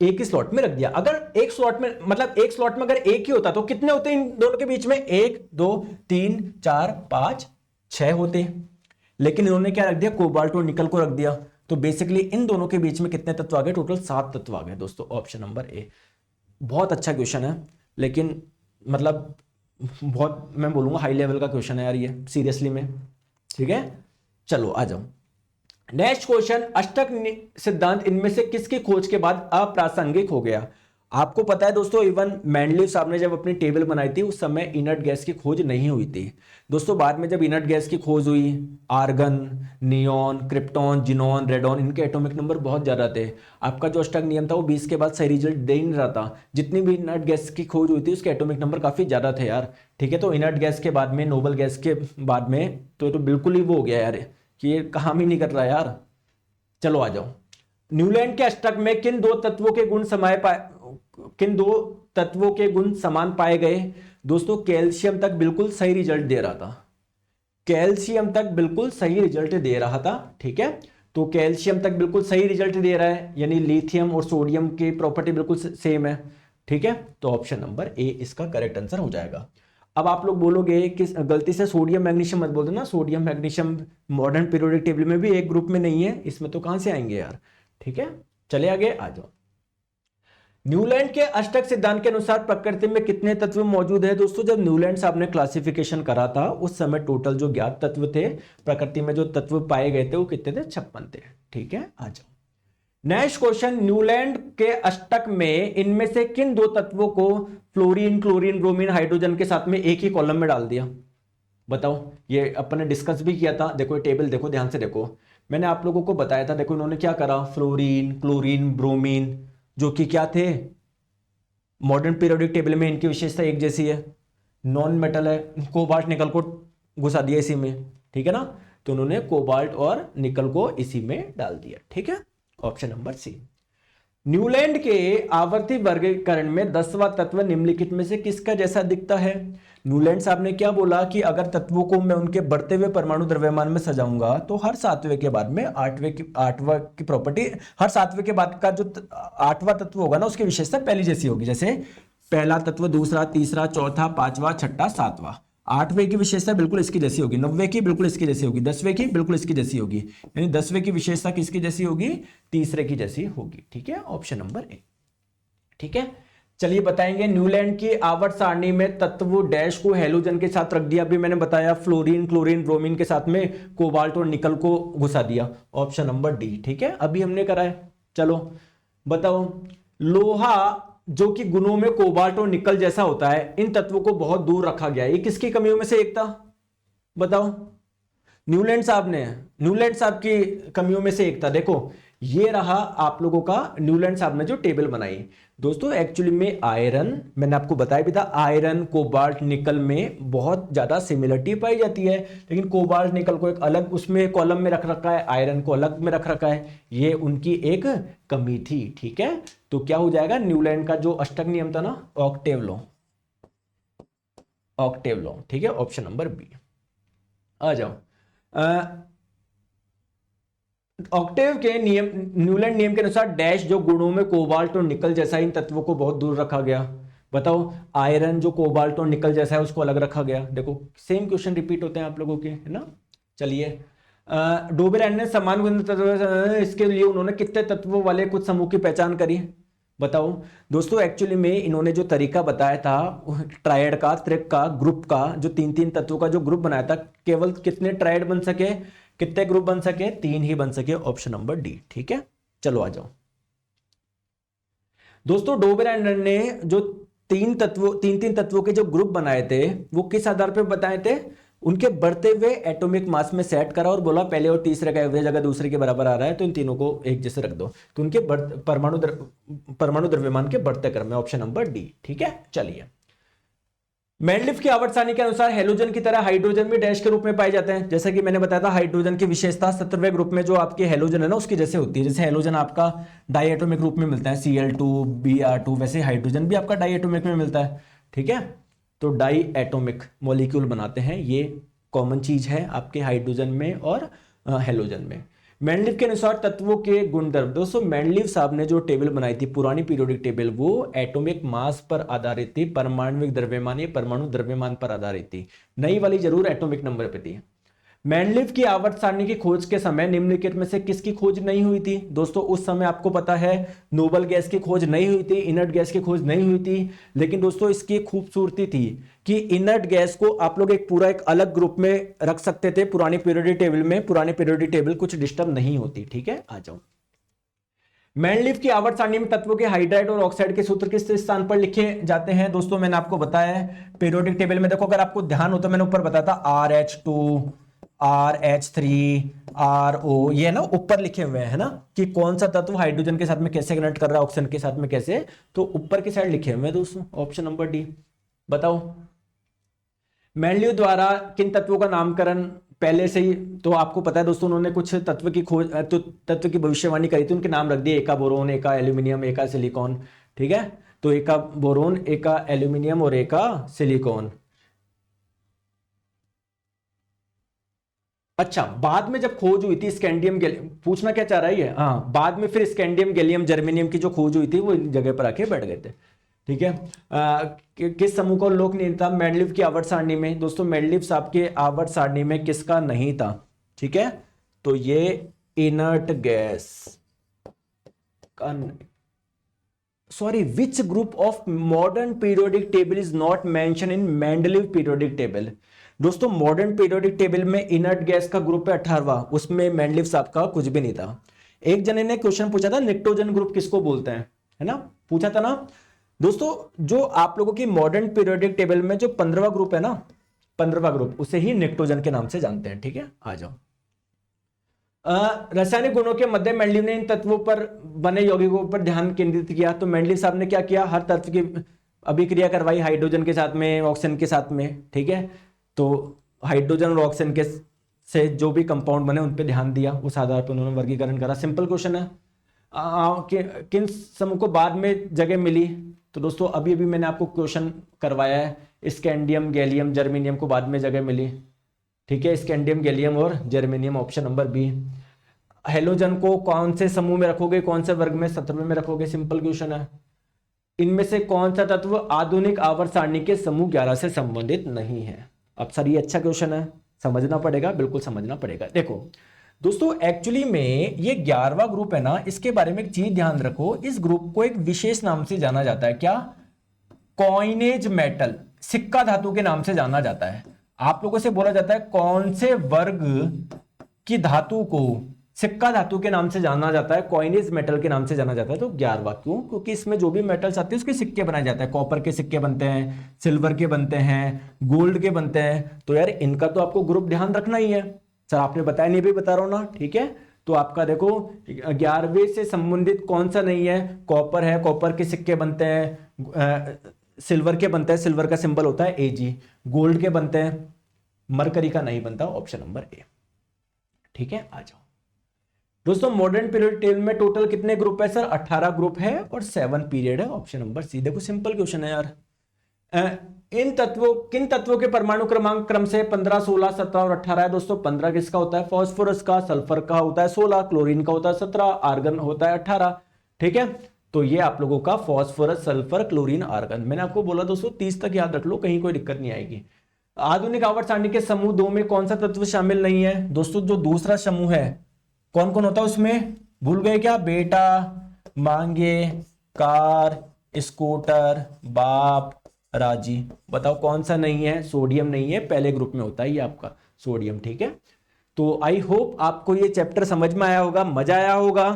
एक ही स्लॉट में रख दिया। अगर एक स्लॉट में, मतलब एक स्लॉट में अगर एक ही होता तो कितने होते इन दोनों के बीच में? 1 2 3 4 5 6 होते। लेकिन इन्होंने क्या रख दिया? कोबाल्ट और निकल को रख दिया। तो बेसिकली इन दोनों के बीच में कितने तत्व आ गए? टोटल 7 तत्व आ गए दोस्तों, ऑप्शन नंबर ए। बहुत अच्छा क्वेश्चन है, लेकिन मतलब बहुत, मैं बोलूंगा हाई लेवल का क्वेश्चन है यार ये, सीरियसली में। ठीक है, चलो आ जाओ नेक्स्ट क्वेश्चन। अष्टक सिद्धांत इनमें से किसकी खोज के बाद अप्रासंगिक हो गया? आपको पता है दोस्तों, इवन मेंडलीव साहब ने जब अपनी टेबल बनाई थी उस समय इनर्ट गैस की खोज नहीं हुई थी दोस्तों। बाद में जब इनर्ट गैस की खोज हुई, argon, neon, krypton, xenon, radon, इनके एटॉमिक नंबर बहुत ज्यादा थे। आपका जो अष्टक नियम था वो 20 के बाद सही रिजल्ट दे नहीं रहा था। जितनी भी इनर्ट गैस की खोज हुई थी उसके एटॉमिक नंबर काफी ज्यादा थे यार। ठीक है, तो इनर्ट गैस के बाद में, नोबल गैस के बाद में तो बिल्कुल ही वो हो गया यार कि ये काम ही नहीं कर रहा यार। चलो आ जाओ, न्यूलैंड के अष्टक में किन दो तत्वों के गुण समान पाए गए? दोस्तों कैल्शियम तक बिल्कुल सही रिजल्ट दे रहा था, कैल्शियम तक बिल्कुल सही रिजल्ट दे रहा था। ठीक है, तो कैल्शियम तक बिल्कुल सही रिजल्ट दे रहा है, यानी लिथियम और सोडियम की प्रॉपर्टी बिल्कुल सेम है। ठीक है, तो ऑप्शन नंबर ए इसका करेक्ट आंसर हो जाएगा। अब आप लोग बोलोगे कि गलती से सोडियम मैग्नीशियम मत बोल देना, sodium magnesium modern periodic table में भी एक ग्रुप में नहीं है, इसमें तो कहां से आएंगे यार। ठीक है, चले आगे आ जाओ। न्यूलैंड के अष्टक सिद्धांत के अनुसार प्रकृति में कितने तत्व मौजूद है? दोस्तों जब न्यूलैंड साहब ने क्लासिफिकेशन करा था उस समय टोटल जो ज्ञात तत्व थे, प्रकृति में जो तत्व पाए गए थे वो कितने थे? 56 थे। ठीक है, आ जाओ नेक्स्ट क्वेश्चन। न्यूलैंड के अष्टक में इनमें से किन दो तत्वों को फ्लोरीन, क्लोरीन, ब्रोमीन, हाइड्रोजन के साथ में एक ही कॉलम में डाल दिया? बताओ, ये अपन ने डिस्कस भी किया था। देखो ये टेबल देखो, ध्यान से देखो, मैंने आप लोगों को बताया था। देखो इन्होंने क्या करा, फ्लोरीन, क्लोरीन, ब्रोमीन, जो कि क्या थे मॉडर्न पीरियोडिक टेबल में इनकी विशेषता एक जैसी है, नॉन मेटल है, कोबाल्ट निकल को घुसा दिया इसी में। ठीक है ना, तो उन्होंने कोबाल्ट और निकल को इसी में डाल दिया। ठीक है, ऑप्शन नंबर सी। न्यूलैंड के आवर्ती वर्गीकरण में 10वां तत्व निम्नलिखित में से किसका जैसा दिखता है? न्यूलैंड साहब ने क्या बोला कि अगर तत्वों को मैं उनके बढ़ते हुए परमाणु द्रव्यमान में सजाऊंगा तो हर सातवें के बाद में आठवां की प्रॉपर्टी, हर सातवें के बाद का जो आठवां तत्व होगा ना उसकी विशेषता पहली जैसी होगी। जैसे पहला तत्व, दूसरा, तीसरा, चौथा, पांचवा, छठा, सातवां। आठवें की विशेषता बिल्कुल इसकी जैसी होगी, नौवें की बिल्कुल इसकी जैसी होगी, 10वें की बिल्कुल इसकी जैसी होगी। यानी 10वें की विशेषता किसकी जैसी होगी? तीसरे की जैसी होगी। ठीक है, ऑप्शन नंबर ए। ठीक है, चलिए बताएंगे न्यूलैंड की आवर्त सारणी में तत्व डैश को हैलोजन के साथ रख दिया। अभी मैंने बताया फ्लोरीन, क्लोरीन, ब्रोमीन के साथ में कोबाल्ट और निकल को घुसा दिया। Option number D. ठीक है, अभी हमने करा है। चलो बताओ, लोहा जो कि गुणों में कोबाल्ट और निकल जैसा होता है, इन तत्वों को बहुत दूर रखा गया है, ये किसकी कमियों में से एक था? बताओ। न्यूलैंड साहब की कमियों में से एक था। देखो ये रहा आप लोगों का न्यूलैंड साहब ने जो टेबल बनाई। दोस्तों एक्चुअली में आयरन, मैंने आपको बताया भी था, आयरन, कोबाल्ट, निकल में बहुत ज्यादा सिमिलरिटी पाई जाती है, लेकिन कोबाल्ट निकल को एक अलग उसमें कॉलम में रख रखा है, आयरन को अलग में रख रखा है, ये उनकी एक कमी थी। ठीक है, तो क्या हो जाएगा? न्यूलैंड का जो अष्टक नियम था ना, ऑक्टेव लॉ, ऑक्टेव लॉ। ठीक है, ऑप्शन नंबर बी। आ जाओ, ऑक्टेव के नियम, न्यूलैंड नियम के अनुसार डैश जो गुणों में कोबाल्ट और निकल जैसा, इन तत्वों को बहुत दूर रखा गया। बताओ, आयरन जो कोबाल्ट और निकल जैसा है उसको अलग रखा गया। देखो सेम क्वेश्चन रिपीट होते हैं आप लोगों के, है ना। चलिए, डोबेरैन ने समान गुण तत्व, इसके लिए उन्होंने कितने तत्वों वाले कुछ समूह की पहचान करी? बताओ दोस्तों, एक्चुअली में इन्होंने जो तरीका बताया था ट्रायड का, त्रिक का, ग्रुप का, जो तीन तीन तत्वों का जो ग्रुप बनाया था, केवल कितने ट्रायड बन सके, कितने ग्रुप बन सके? 3 ही बन सके। Option number D. ठीक है, चलो आ जाओ दोस्तों, डोबेरैन ने जो तीन तीन तत्वों के जो ग्रुप बनाए थे वो किस आधार पर बताए थे? उनके बढ़ते हुए एटॉमिक मास में सेट करा और बोला पहले और तीसरे का एवरेज अगर दूसरे के बराबर आ रहा है तो इन तीनों को एक जैसे रख दो। तो उनके परमाणु द्रव्यमान के बढ़ते क्रम में। Option number D. ठीक है, चलिए, मेंडलिफ की आवर्त सारणी के अनुसार हेलोजन की तरह हाइड्रोजन भी डैश के रूप में पाए जाते हैं। जैसा कि मैंने बताया था, हाइड्रोजन की विशेषता 17वें ग्रुप में जो आपके हेलोजन है ना उसकी जैसे होती है। जैसे हेलोजन आपका डाइएटोमिक रूप में मिलता है, Cl2 Br2, वैसे हाइड्रोजन भी आपका डाइएटोमिक में मिलता है। ठीक है, तो डाई एटोमिक मॉलिक्यूल बनाते हैं, ये कॉमन चीज है आपके हाइड्रोजन में और हेलोजन में। मेंडलिफ के अनुसार तत्वों के गुणधर्म। दोस्तों मेंडलिफ साहब ने जो टेबल बनाई थी पुरानी पीरियोडिक टेबल, वो एटॉमिक मास पर आधारित थी, परमाणविक द्रव्यमान या परमाणु द्रव्यमान पर आधारित थी। नई वाली जरूर एटॉमिक नंबर पे थी। मेंडलिफ की आवर्त सारणी की खोज के समय निम्नलिखित में से किसकी खोज नहीं हुई थी? दोस्तों उस समय आपको पता है नोबल गैस की खोज नहीं हुई थी, इनर्ट गैस की खोज नहीं हुई थी। लेकिन दोस्तों इसकी खूबसूरती थी कि इनर्ट गैस को आप लोग एक पूरा एक अलग ग्रुप में रख सकते थे पुरानी पीरियोडिक टेबल में। पुरानी पीरियोडिक टेबल कुछ डिस्टर्ब नहीं होती। ठीक है, आ जाओ, मेंडलिफ की आवर्त सारणी में तत्वों के हाइड्राइड और ऑक्साइड के सूत्र किस स्थान पर लिखे जाते हैं? दोस्तों मैंने आपको बताया है पीरियोडिक टेबल में, देखो अगर आपको ध्यान हो तो मैंने ऊपर बताया था RH2, RH3, RO, ये ना ऊपर लिखे हुए हैं ना कि कौन सा तत्व हाइड्रोजन के साथ में कैसे कनेक्ट कर रहा है, ऑक्सीजन के साथ में कैसे, तो ऊपर की साइड लिखे हुए हैं दोस्तों। Option number D. बताओ, मेंडलीव द्वारा किन तत्वों का नामकरण पहले से ही तो आपको पता है दोस्तों, उन्होंने कुछ तत्व की खोज तो तत्व की भविष्यवाणी करी थी, उनके नाम रख दिए, एका बोरोन, एका एल्यूमिनियम, एका सिलिकॉन। ठीक है, तो एका बोरोन, एका एल्यूमिनियम और एका सिलिकॉन। अच्छा, बाद में जब खोज हुई थी स्कैंडियम गैलियम, पूछना क्या चाह रहा है ये? हाँ, बाद में फिर स्कैंडियम गैलियम जर्मेनियम की जो खोज हुई थी वो इन जगह पर आके बैठ गए थे। ठीक है, किस समूह का उल्लेख नहीं था मेंडलीव की आवर्त सारणी में? दोस्तों मेंडलीव साहब के आवर्त सारणी में किसका नहीं था? ठीक है, तो ये इनर्ट गैस का, sorry, which group of modern periodic table is not mention in Mendeleev periodic table? दोस्तों मॉडर्न पीरियोडिक टेबल में इनर्ट गैस का ग्रुप है 18वां, उसमें मेंडलीव साहब का कुछ भी नहीं था। एक जने ने क्वेश्चन पूछा था निक्टोजन ग्रुप किसको बोलते हैं, है ना, पूछा था ना दोस्तों। जो आप लोगों की मॉडर्न पीरियोडिक टेबल में जो 15वां ग्रुप है ना, 15वां ग्रुप, उसे ही निक्टोजन के नाम से जानते हैं। ठीक है, आ जाओ, रासायनिक गुणों के मध्य मेंडलीव ने इन तत्वों पर बने यौगिकों पर ध्यान केंद्रित किया। तो मेंडलीव साहब ने क्या किया, हर तत्व की अभिक्रिया करवाई, हाइड्रोजन के साथ में, ऑक्सीजन के साथ में। ठीक है, तो हाइड्रोजन और ऑक्सीजन के से जो भी कंपाउंड बने उन पे ध्यान दिया, उस आधार पर उन्होंने वर्गीकरण करा। सिंपल क्वेश्चन है। किन समूह को बाद में जगह मिली? तो दोस्तों अभी अभी मैंने आपको क्वेश्चन करवाया है, स्कैंडियम, गैलियम, जर्मेनियम को बाद में जगह मिली। ठीक है, स्कैंडियम, गैलियम और germanium, option number B. Halogen को कौन से समूह में रखोगे, कौन से वर्ग में? 17वें में रखोगे, सिंपल क्वेश्चन है। इनमें से कौन सा तत्व आधुनिक आवर्त सारणी के समूह 11 से संबंधित नहीं है? अब सर ये अच्छा क्वेश्चन है, समझना पड़ेगा, बिल्कुल समझना पड़ेगा। देखो दोस्तों एक्चुअली में ये 11वां ग्रुप है ना, इसके बारे में एक चीज ध्यान रखो, इस ग्रुप को एक विशेष नाम से जाना जाता है। क्या? कॉइनेज मेटल, सिक्का धातु के नाम से जाना जाता है। आप लोगों से बोला जाता है कौन से वर्ग की धातु को सिक्का धातु के नाम से जाना जाता है, कॉइनेज मेटल के नाम से जाना जाता है। तो 11वां क्यों? क्योंकि इसमें जो भी मेटल्स आते हैं उसके सिक्के बनाए जाते हैं। कॉपर के सिक्के बनते हैं, सिल्वर के बनते हैं, गोल्ड के बनते हैं। तो यार इनका तो आपको ग्रुप ध्यान रखना ही है। सर आपने बताया नहीं, भी बता रहा हूं ना, ठीक है। तो आपका देखो 11वें से संबंधित कौन सा नहीं है? कॉपर है, कॉपर के सिक्के बनते हैं, सिल्वर के बनते हैं, सिल्वर का सिंबल होता है Ag, गोल्ड के बनते हैं, मरकरी का नहीं बनता, ऑप्शन नंबर ए। ठीक है, आ जाओ दोस्तों। मॉडर्न पीरियड टेबल में टोटल कितने ग्रुप है? सर 18 ग्रुप है और 7 पीरियड है, ऑप्शन नंबर सी। देखो सिंपल क्वेश्चन है यार। किन तत्वों के परमाणु क्रमांक क्रम से 15, 16, 17 और 18 है? दोस्तों 15 किसका होता है? फास्फोरस का। सल्फर का होता है 16, क्लोरीन का होता है 17, आर्गन होता है 18। ठीक है, तो ये आप लोगों का फास्फोरस, सल्फर, क्लोरीन, आर्गन। मैंने आपको बोला दोस्तों 30 तक याद रख लो, कहीं कोई दिक्कत नहीं आएगी। आधुनिक आवर्त सारणी के समूह 2 में कौन सा तत्व शामिल नहीं है? दोस्तों जो दूसरा समूह है कौन कौन होता है उसमें? भूल गए क्या? बेटा, मांगे, कार, स्कूटर, बाप, राजी। बताओ कौन सा नहीं है? सोडियम नहीं है, पहले ग्रुप में होता है ये आपका सोडियम। ठीक है, तो आई होप आपको ये चैप्टर समझ में आया होगा, मजा आया होगा।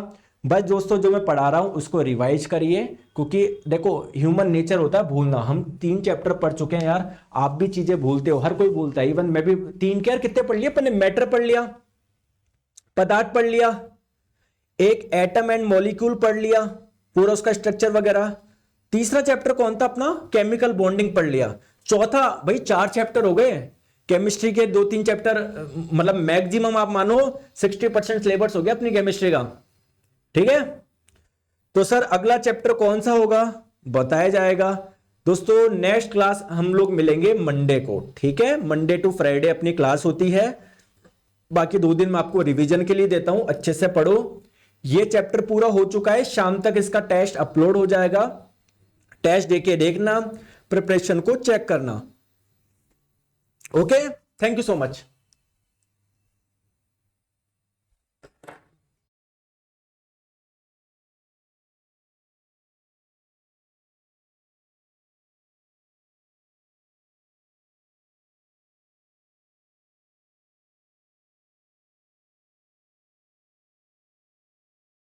बस दोस्तों जो मैं पढ़ा रहा हूं उसको रिवाइज करिए, क्योंकि देखो ह्यूमन नेचर होता है भूलना। हम 3 चैप्टर पढ़ चुके हैं यार, आप भी चीजें भूलते हो, हर कोई भूलता है, इवन मैं भी। 3 के यार कितने पढ़ लिए अपने? मैटर पढ़ लिया, पदार्थ पढ़ लिया, एक एटम एंड मॉलिक्यूल पढ़ लिया, पूरा उसका स्ट्रक्चर वगैरह। तीसरा चैप्टर कौन था अपना? केमिकल बॉन्डिंग पढ़ लिया। चौथा भाई 4 चैप्टर हो गए। केमिस्ट्री के 2-3 चैप्टर, मतलब मैक्सिमम आप मानो 60% सिलेबस हो गया अपनी केमिस्ट्री का। ठीक है, तो सर अगला चैप्टर कौन सा होगा बताया जाएगा दोस्तों। नेक्स्ट क्लास हम लोग मिलेंगे मंडे को। ठीक है, मंडे टू फ्राइडे अपनी क्लास होती है। बाकी 2 दिन मैं आपको रिवीजन के लिए देता हूं, अच्छे से पढ़ो। ये चैप्टर पूरा हो चुका है, शाम तक इसका टेस्ट अपलोड हो जाएगा। टेस्ट देके देखना, प्रिपरेशन को चेक करना। Okay, thank you so much.